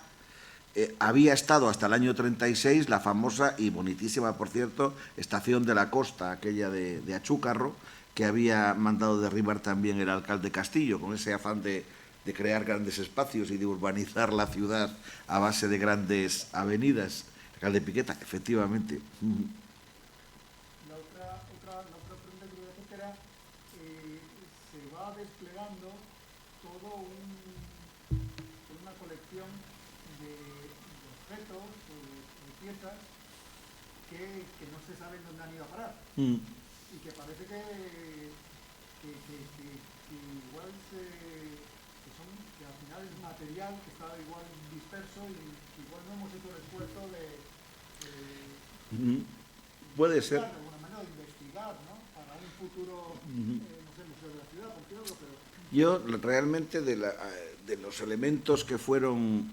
había estado hasta el año 36 la famosa y bonitísima, por cierto, estación de la costa, aquella de Achúcarro, que había mandado derribar también el alcalde Castillo, con ese afán de crear grandes espacios y de urbanizar la ciudad a base de grandes avenidas. Alcalde Piqueta, efectivamente. La otra pregunta que voy a hacer era, se va desplegando todo una colección de objetos o de piezas que no se saben dónde han ido a parar. Y que parece que igual que al final es material que está igual disperso y igual no hemos hecho el esfuerzo Puede ser. de alguna manera de investigar, ¿no? Para un futuro, no sé, museo de la ciudad, por ejemplo, pero... Yo realmente de los elementos que fueron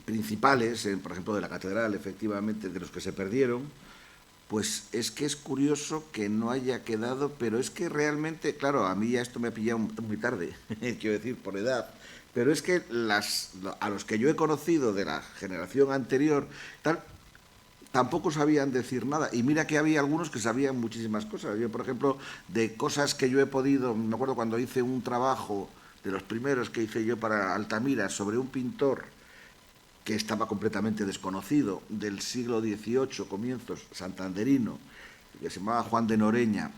principales, por ejemplo de la catedral, efectivamente, de los que se perdieron, pues es que es curioso que no haya quedado, pero es que realmente, claro, a mí ya esto me ha pillado muy tarde, quiero decir, por edad, pero es que a los que yo he conocido de la generación anterior, tal, tampoco sabían decir nada. Y mira que había algunos que sabían muchísimas cosas. Yo, por ejemplo, de cosas que yo he podido, me acuerdo cuando hice un trabajo, de los primeros que hice yo para Altamira, sobre un pintor que estaba completamente desconocido, del siglo XVIII, comienzos, santanderino, que se llamaba Juan de Noreña,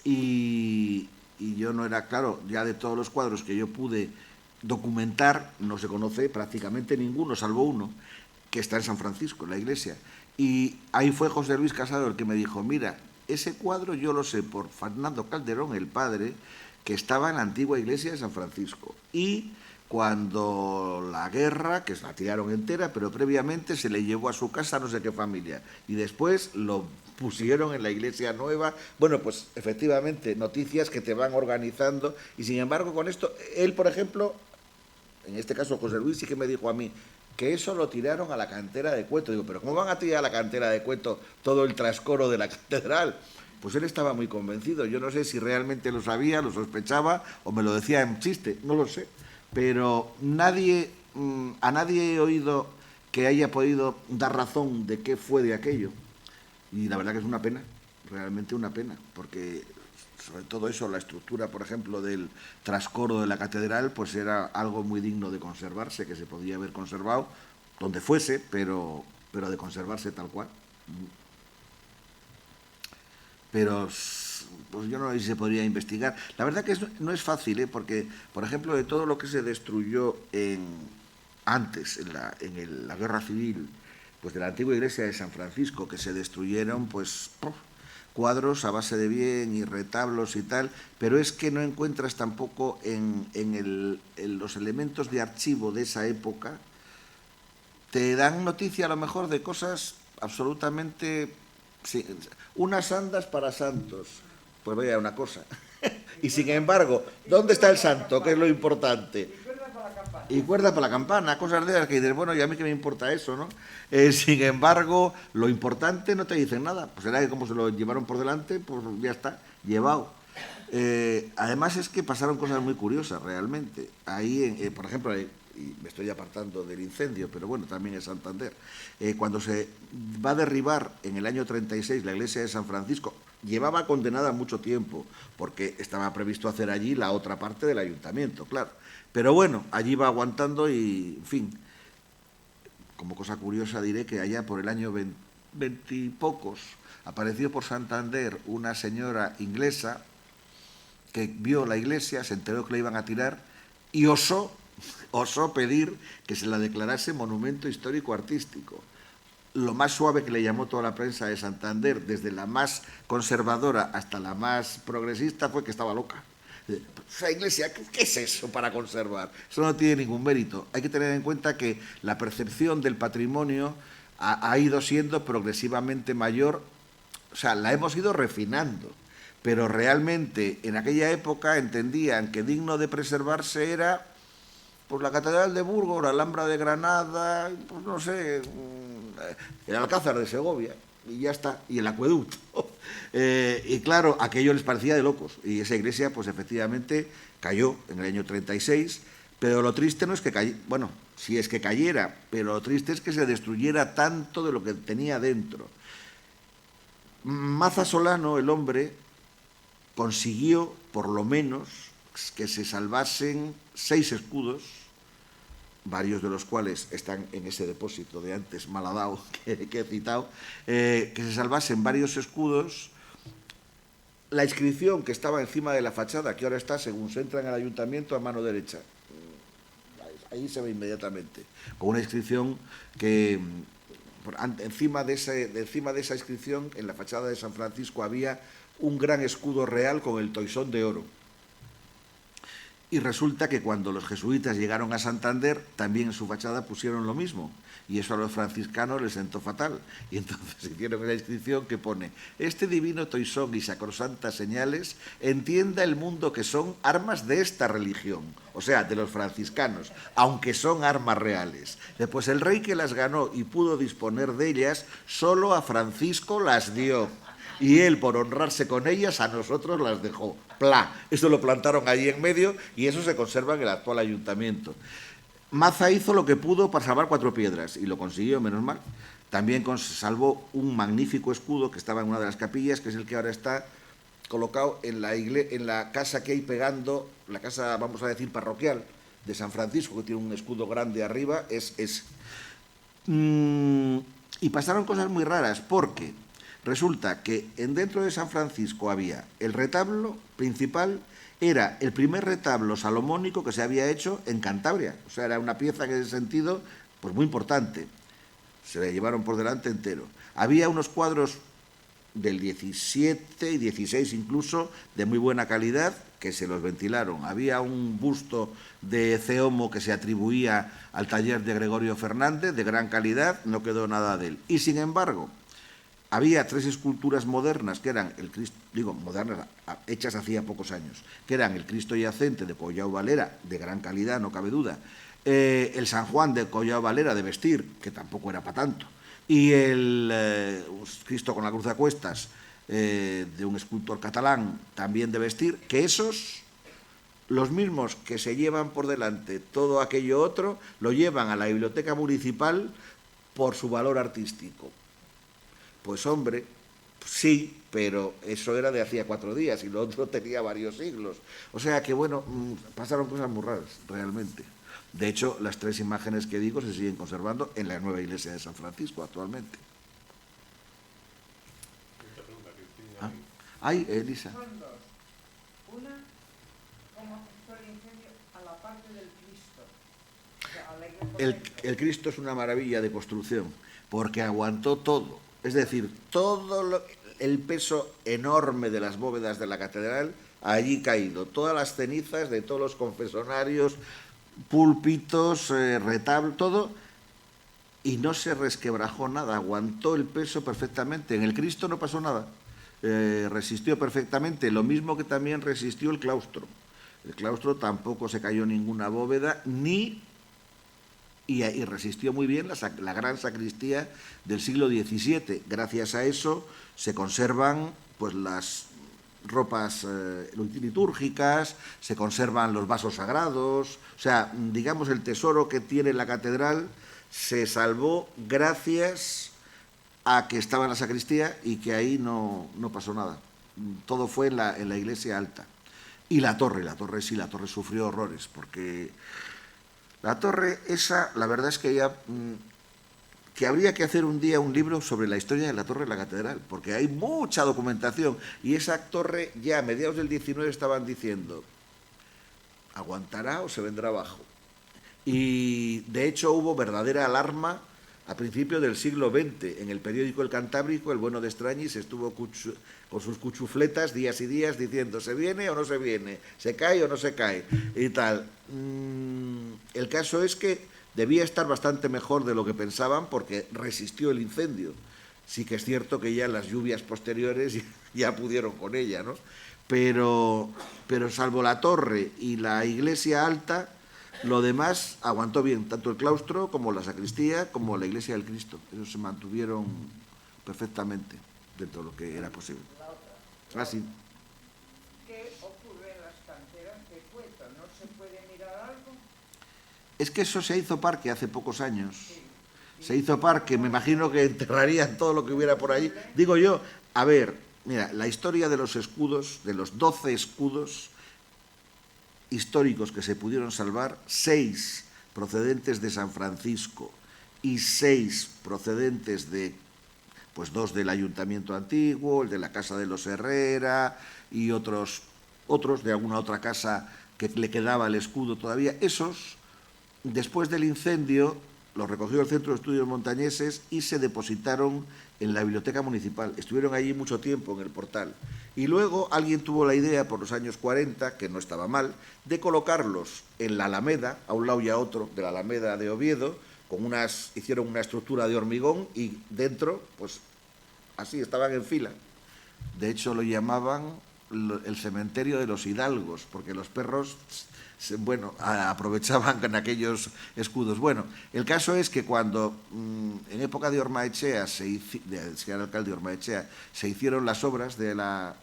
y y yo no era, claro, ya de todos los cuadros que yo pude documentar, no se conoce prácticamente ninguno, salvo uno, que está en San Francisco, en la iglesia. Y ahí fue José Luis Casado el que me dijo, mira, ese cuadro yo lo sé por Fernando Calderón, el padre, que estaba en la antigua iglesia de San Francisco. Y cuando la guerra, que la tiraron entera, pero previamente se le llevó a su casa no sé qué familia. Y después lo pusieron en la iglesia nueva. Bueno, pues efectivamente, noticias que te van organizando. Y sin embargo, con esto, él, por ejemplo, en este caso José Luis sí que me dijo a mí, que eso lo tiraron a la cantera de Cueto. Digo, ¿pero cómo van a tirar a la cantera de Cueto todo el trascoro de la catedral? Pues él estaba muy convencido. Yo no sé si realmente lo sabía, lo sospechaba o me lo decía en chiste, no lo sé. Pero a nadie he oído que haya podido dar razón de qué fue de aquello. Y la verdad que es una pena, realmente una pena, porque sobre todo eso, la estructura, por ejemplo, del trascoro de la catedral, pues era algo muy digno de conservarse, que se podía haber conservado donde fuese, pero de conservarse tal cual. Pero pues yo no sé si se podría investigar. La verdad que no es fácil, porque, por ejemplo, de todo lo que se destruyó antes, en la Guerra Civil, pues de la antigua iglesia de San Francisco, que se destruyeron, pues cuadros a base de bien y retablos y tal, pero es que no encuentras tampoco en los elementos de archivo de esa época, te dan noticia a lo mejor de cosas absolutamente... Sí, unas andas para santos, pues vaya una cosa. Y sin embargo, ¿dónde está el santo? Que es lo importante. Y cuerda para la campana, cosas de esas que dices, bueno, y a mí que me importa eso, ¿no? Sin embargo, lo importante no te dicen nada. Pues era que como se lo llevaron por delante, pues ya está, llevado. Además es que pasaron cosas muy curiosas, realmente. Ahí, por ejemplo, y me estoy apartando del incendio, pero bueno, también en Santander, cuando se va a derribar en el año 36 la iglesia de San Francisco, llevaba condenada mucho tiempo, porque estaba previsto hacer allí la otra parte del ayuntamiento, claro. Pero bueno, allí va aguantando y, en fin, como cosa curiosa diré que allá por el año 20 y pocos apareció por Santander una señora inglesa que vio la iglesia, se enteró que la iban a tirar y osó pedir que se la declarase monumento histórico artístico. Lo más suave que le llamó toda la prensa de Santander, desde la más conservadora hasta la más progresista, fue que estaba loca. Esa iglesia, ¿qué es eso para conservar? Eso no tiene ningún mérito. Hay que tener en cuenta que la percepción del patrimonio ha ido siendo progresivamente mayor, o sea, la hemos ido refinando, pero realmente en aquella época entendían que digno de preservarse era pues la Catedral de Burgos, la Alhambra de Granada, pues no sé, el Alcázar de Segovia, y ya está, y el acueducto. Y claro, aquello les parecía de locos, y esa iglesia, pues efectivamente, cayó en el año 36, pero lo triste no es que cayera, bueno, sí es que cayera, pero lo triste es que se destruyera tanto de lo que tenía dentro. Maza Solano, el hombre, consiguió, por lo menos, que se salvasen 6 escudos, varios de los cuales están en ese depósito de antes Maladao que he citado, que se salvasen varios escudos. La inscripción que estaba encima de la fachada, que ahora está, según se entra en el ayuntamiento, a mano derecha, ahí se ve inmediatamente, con una inscripción que encima de esa inscripción, en la fachada de San Francisco, había un gran escudo real con el toisón de oro. Y resulta que cuando los jesuitas llegaron a Santander, también en su fachada pusieron lo mismo. Y eso a los franciscanos les sentó fatal. Y entonces hicieron una inscripción que pone: este divino toisón y sacrosantas señales, entienda el mundo que son armas de esta religión, o sea, de los franciscanos, aunque son armas reales. Después el rey que las ganó y pudo disponer de ellas, solo a Francisco las dio. Y él, por honrarse con ellas, a nosotros las dejó. ¡Pla! Esto lo plantaron ahí en medio y eso se conserva en el actual ayuntamiento. Maza hizo lo que pudo para salvar 4 piedras y lo consiguió, menos mal. También salvó un magnífico escudo que estaba en una de las capillas, que es el que ahora está colocado en la casa que hay pegando, la casa, vamos a decir, parroquial de San Francisco, que tiene un escudo grande arriba, es ese. Y pasaron cosas muy raras, porque resulta que dentro de San Francisco había el retablo principal era el primer retablo salomónico que se había hecho en Cantabria. O sea, era una pieza que en ese sentido, pues muy importante. Se la llevaron por delante entero. Había unos cuadros del 17 y 16 incluso, de muy buena calidad, que se los ventilaron. Había un busto de Ceomo que se atribuía al taller de Gregorio Fernández, de gran calidad, no quedó nada de él. Y sin embargo, había 3 esculturas modernas, que eran el Cristo, digo, modernas, hechas hacía pocos años, que eran el Cristo yacente de Collao Valera, de gran calidad, no cabe duda, el San Juan de Collao Valera de vestir, que tampoco era para tanto, y el Cristo con la cruz a cuestas de un escultor catalán, también de vestir, que esos, los mismos que se llevan por delante todo aquello otro, lo llevan a la biblioteca municipal por su valor artístico. Pues hombre, sí, pero eso era de hacía 4 días y lo otro tenía varios siglos. O sea que, bueno, pasaron cosas muy raras, realmente. De hecho, las 3 imágenes que digo se siguen conservando en la nueva iglesia de San Francisco actualmente. ¿Ah? Ay, Elisa. Son 2. Una, ¿cómo afectó el incendio a la parte del Cristo? O sea, a la iglesia El Cristo es una maravilla de construcción, porque aguantó todo. Es decir, todo el peso enorme de las bóvedas de la catedral allí caído. Todas las cenizas de todos los confesonarios, púlpitos, retablo, todo, y no se resquebrajó nada, aguantó el peso perfectamente. En el Cristo no pasó nada, resistió perfectamente, lo mismo que también resistió el claustro. El claustro tampoco se cayó ninguna bóveda, y resistió muy bien la gran sacristía del siglo XVII. Gracias a eso se conservan pues las ropas litúrgicas, se conservan los vasos sagrados. O sea, digamos, el tesoro que tiene la catedral se salvó gracias a que estaba en la sacristía y que ahí no pasó nada. Todo fue en la iglesia alta. Y la torre sufrió horrores, porque la torre esa, la verdad es que ya que habría que hacer un día un libro sobre la historia de la torre de la catedral, porque hay mucha documentación, y esa torre ya a mediados del 19 estaban diciendo, ¿aguantará o se vendrá abajo? Y de hecho hubo verdadera alarma a principios del siglo XX. En el periódico El Cantábrico, el bueno de Estrañis estuvo con sus cuchufletas días y días diciendo, ¿se viene o no se viene? ¿Se cae o no se cae? Y tal. El caso es que debía estar bastante mejor de lo que pensaban, porque resistió el incendio. Sí que es cierto que ya las lluvias posteriores ya pudieron con ella, ¿no? Pero salvo la torre y la iglesia alta, lo demás aguantó bien, tanto el claustro como la sacristía, como la iglesia del Cristo. Esos se mantuvieron perfectamente dentro de lo que era posible. La otra. Así. ¿Qué ocurre en las canteras de Cueto? ¿No se puede mirar algo? Es que eso se hizo parque hace pocos años. Se hizo parque, me imagino que enterrarían todo lo que hubiera por allí. Digo yo, a ver, mira, la historia de los escudos, de los 12 escudos históricos que se pudieron salvar, 6 procedentes de San Francisco y 6 procedentes de, pues 2 del Ayuntamiento Antiguo, el de la Casa de los Herrera y otros de alguna otra casa que le quedaba el escudo todavía. Esos, después del incendio, los recogió el Centro de Estudios Montañeses y se depositaron en la biblioteca municipal. Estuvieron allí mucho tiempo en el portal. Y luego alguien tuvo la idea, por los años 40, que no estaba mal, de colocarlos en la Alameda, a un lado y a otro de la Alameda de Oviedo, hicieron una estructura de hormigón y dentro, pues así, estaban en fila. De hecho, lo llamaban el cementerio de los hidalgos, porque los perros, bueno, aprovechaban con aquellos escudos. Bueno, el caso es que cuando en época de Ormaechea, era alcalde de Ormaechea, se hicieron las obras de la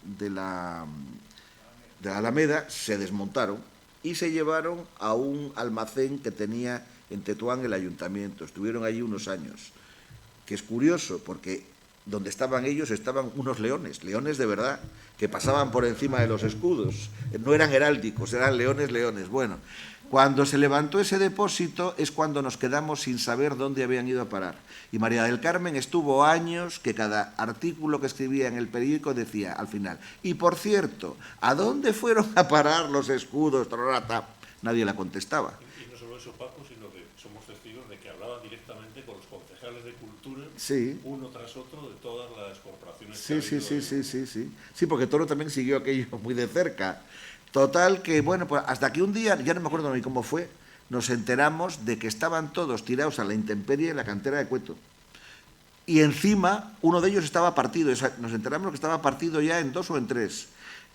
Alameda, se desmontaron y se llevaron a un almacén que tenía en Tetuán el ayuntamiento. Estuvieron allí unos años, que es curioso porque donde estaban ellos estaban unos leones de verdad, que pasaban por encima de los escudos. No eran heráldicos, eran leones. Bueno, Cuando se levantó ese depósito es cuando nos quedamos sin saber dónde habían ido a parar. Y María del Carmen estuvo años que cada artículo que escribía en el periódico decía al final, y por cierto, ¿a dónde fueron a parar los escudos? Nadie la contestaba. Y no solo eso, Paco, sino que somos testigos de que hablaba directamente con los concejales de cultura, Sí. uno tras otro, de todas las corporaciones. Sí, porque Toro también siguió aquello muy de cerca. Total que, bueno, pues hasta que un día, ya no me acuerdo ni cómo fue, nos enteramos de que estaban todos tirados a la intemperie en la cantera de Cueto. Y encima, uno de ellos estaba partido, nos enteramos que estaba partido ya en 2 o en 3.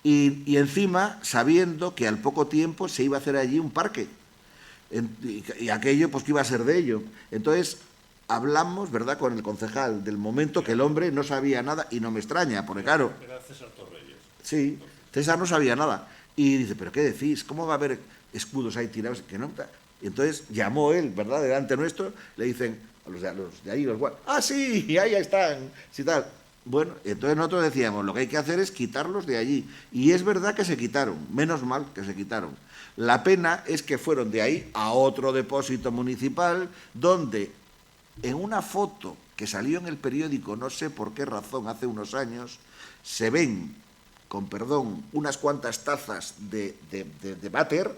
Y encima, sabiendo que al poco tiempo se iba a hacer allí un parque. Y aquello, pues, que iba a ser de ello. Entonces, hablamos, ¿verdad?, con el concejal del momento, que el hombre no sabía nada, y no me extraña, porque claro... Era César Torreyes. Sí, César no sabía nada. Y dice, ¿pero qué decís? ¿Cómo va a haber escudos ahí tirados? Que no. Y entonces llamó él, ¿verdad?, delante nuestro, le dicen a los de ahí, los guardias, ¡ah, sí! Ahí están, sí, tal. Bueno, entonces nosotros decíamos, lo que hay que hacer es quitarlos de allí. Y es verdad que se quitaron, menos mal que se quitaron. La pena es que fueron de ahí a otro depósito municipal, donde en una foto que salió en el periódico, no sé por qué razón, hace unos años, se ven, con perdón, unas cuantas tazas de váter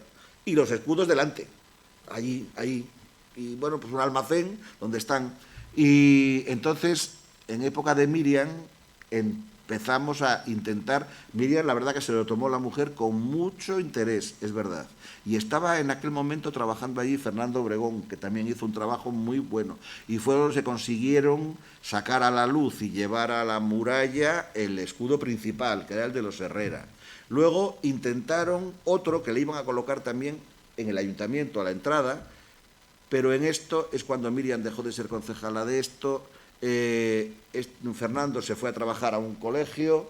y los escudos delante, allí, y bueno, pues un almacén donde están. Y entonces, en época de Miriam, empezamos a intentar, Miriam la verdad que se lo tomó la mujer con mucho interés, es verdad, y estaba en aquel momento trabajando allí Fernando Obregón, que también hizo un trabajo muy bueno, y fueron los que consiguieron sacar a la luz y llevar a la muralla el escudo principal, que era el de los Herrera. Luego intentaron otro que le iban a colocar también en el ayuntamiento a la entrada, pero en esto es cuando Miriam dejó de ser concejala de esto. Fernando se fue a trabajar a un colegio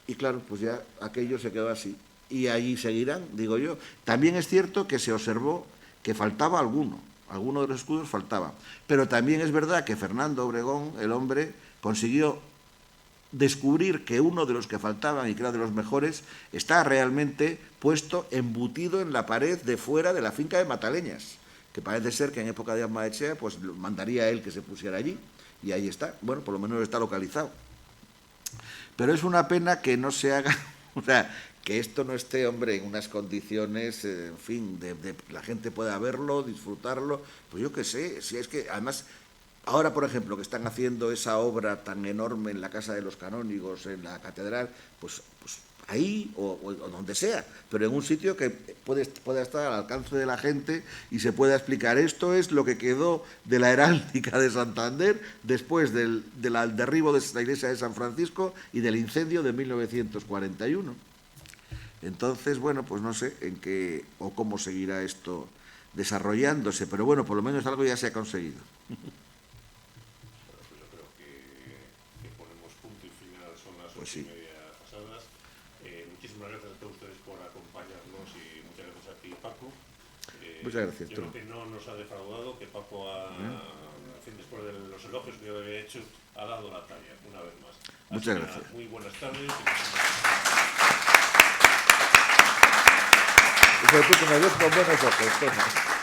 y claro, pues ya aquello se quedó así. Y allí seguirán, digo yo. También es cierto que se observó que faltaba alguno de los escudos faltaba. Pero también es verdad que Fernando Obregón, el hombre, consiguió descubrir que uno de los que faltaban y que era de los mejores está realmente puesto, embutido en la pared de fuera de la finca de Mataleñas, que parece ser que en época de Amaechea pues mandaría él que se pusiera allí. Y ahí está, bueno, por lo menos está localizado. Pero es una pena que no se haga, o sea, que esto no esté, hombre, en unas condiciones, en fin, de la gente pueda verlo, disfrutarlo, pues yo qué sé, si es que además, ahora por ejemplo, que están haciendo esa obra tan enorme en la Casa de los Canónigos, en la Catedral, pues ahí o donde sea, pero en un sitio que pueda estar al alcance de la gente y se pueda explicar. Esto es lo que quedó de la heráldica de Santander después del derribo de la iglesia de San Francisco y del incendio de 1941. Entonces, bueno, pues no sé en qué o cómo seguirá esto desarrollándose, pero bueno, por lo menos algo ya se ha conseguido. Bueno, pues yo creo que ponemos punto y final, son las 8:30 pasadas. Muchísimas gracias a todos ustedes por acompañarnos y muchas gracias a ti, Paco. Muchas gracias. Yo creo que no nos ha defraudado, que Paco en fin, después de los elogios que yo había hecho, ha dado la talla una vez más. Muchas gracias. Muy buenas tardes. Eso tú que me ves con buenos ojos.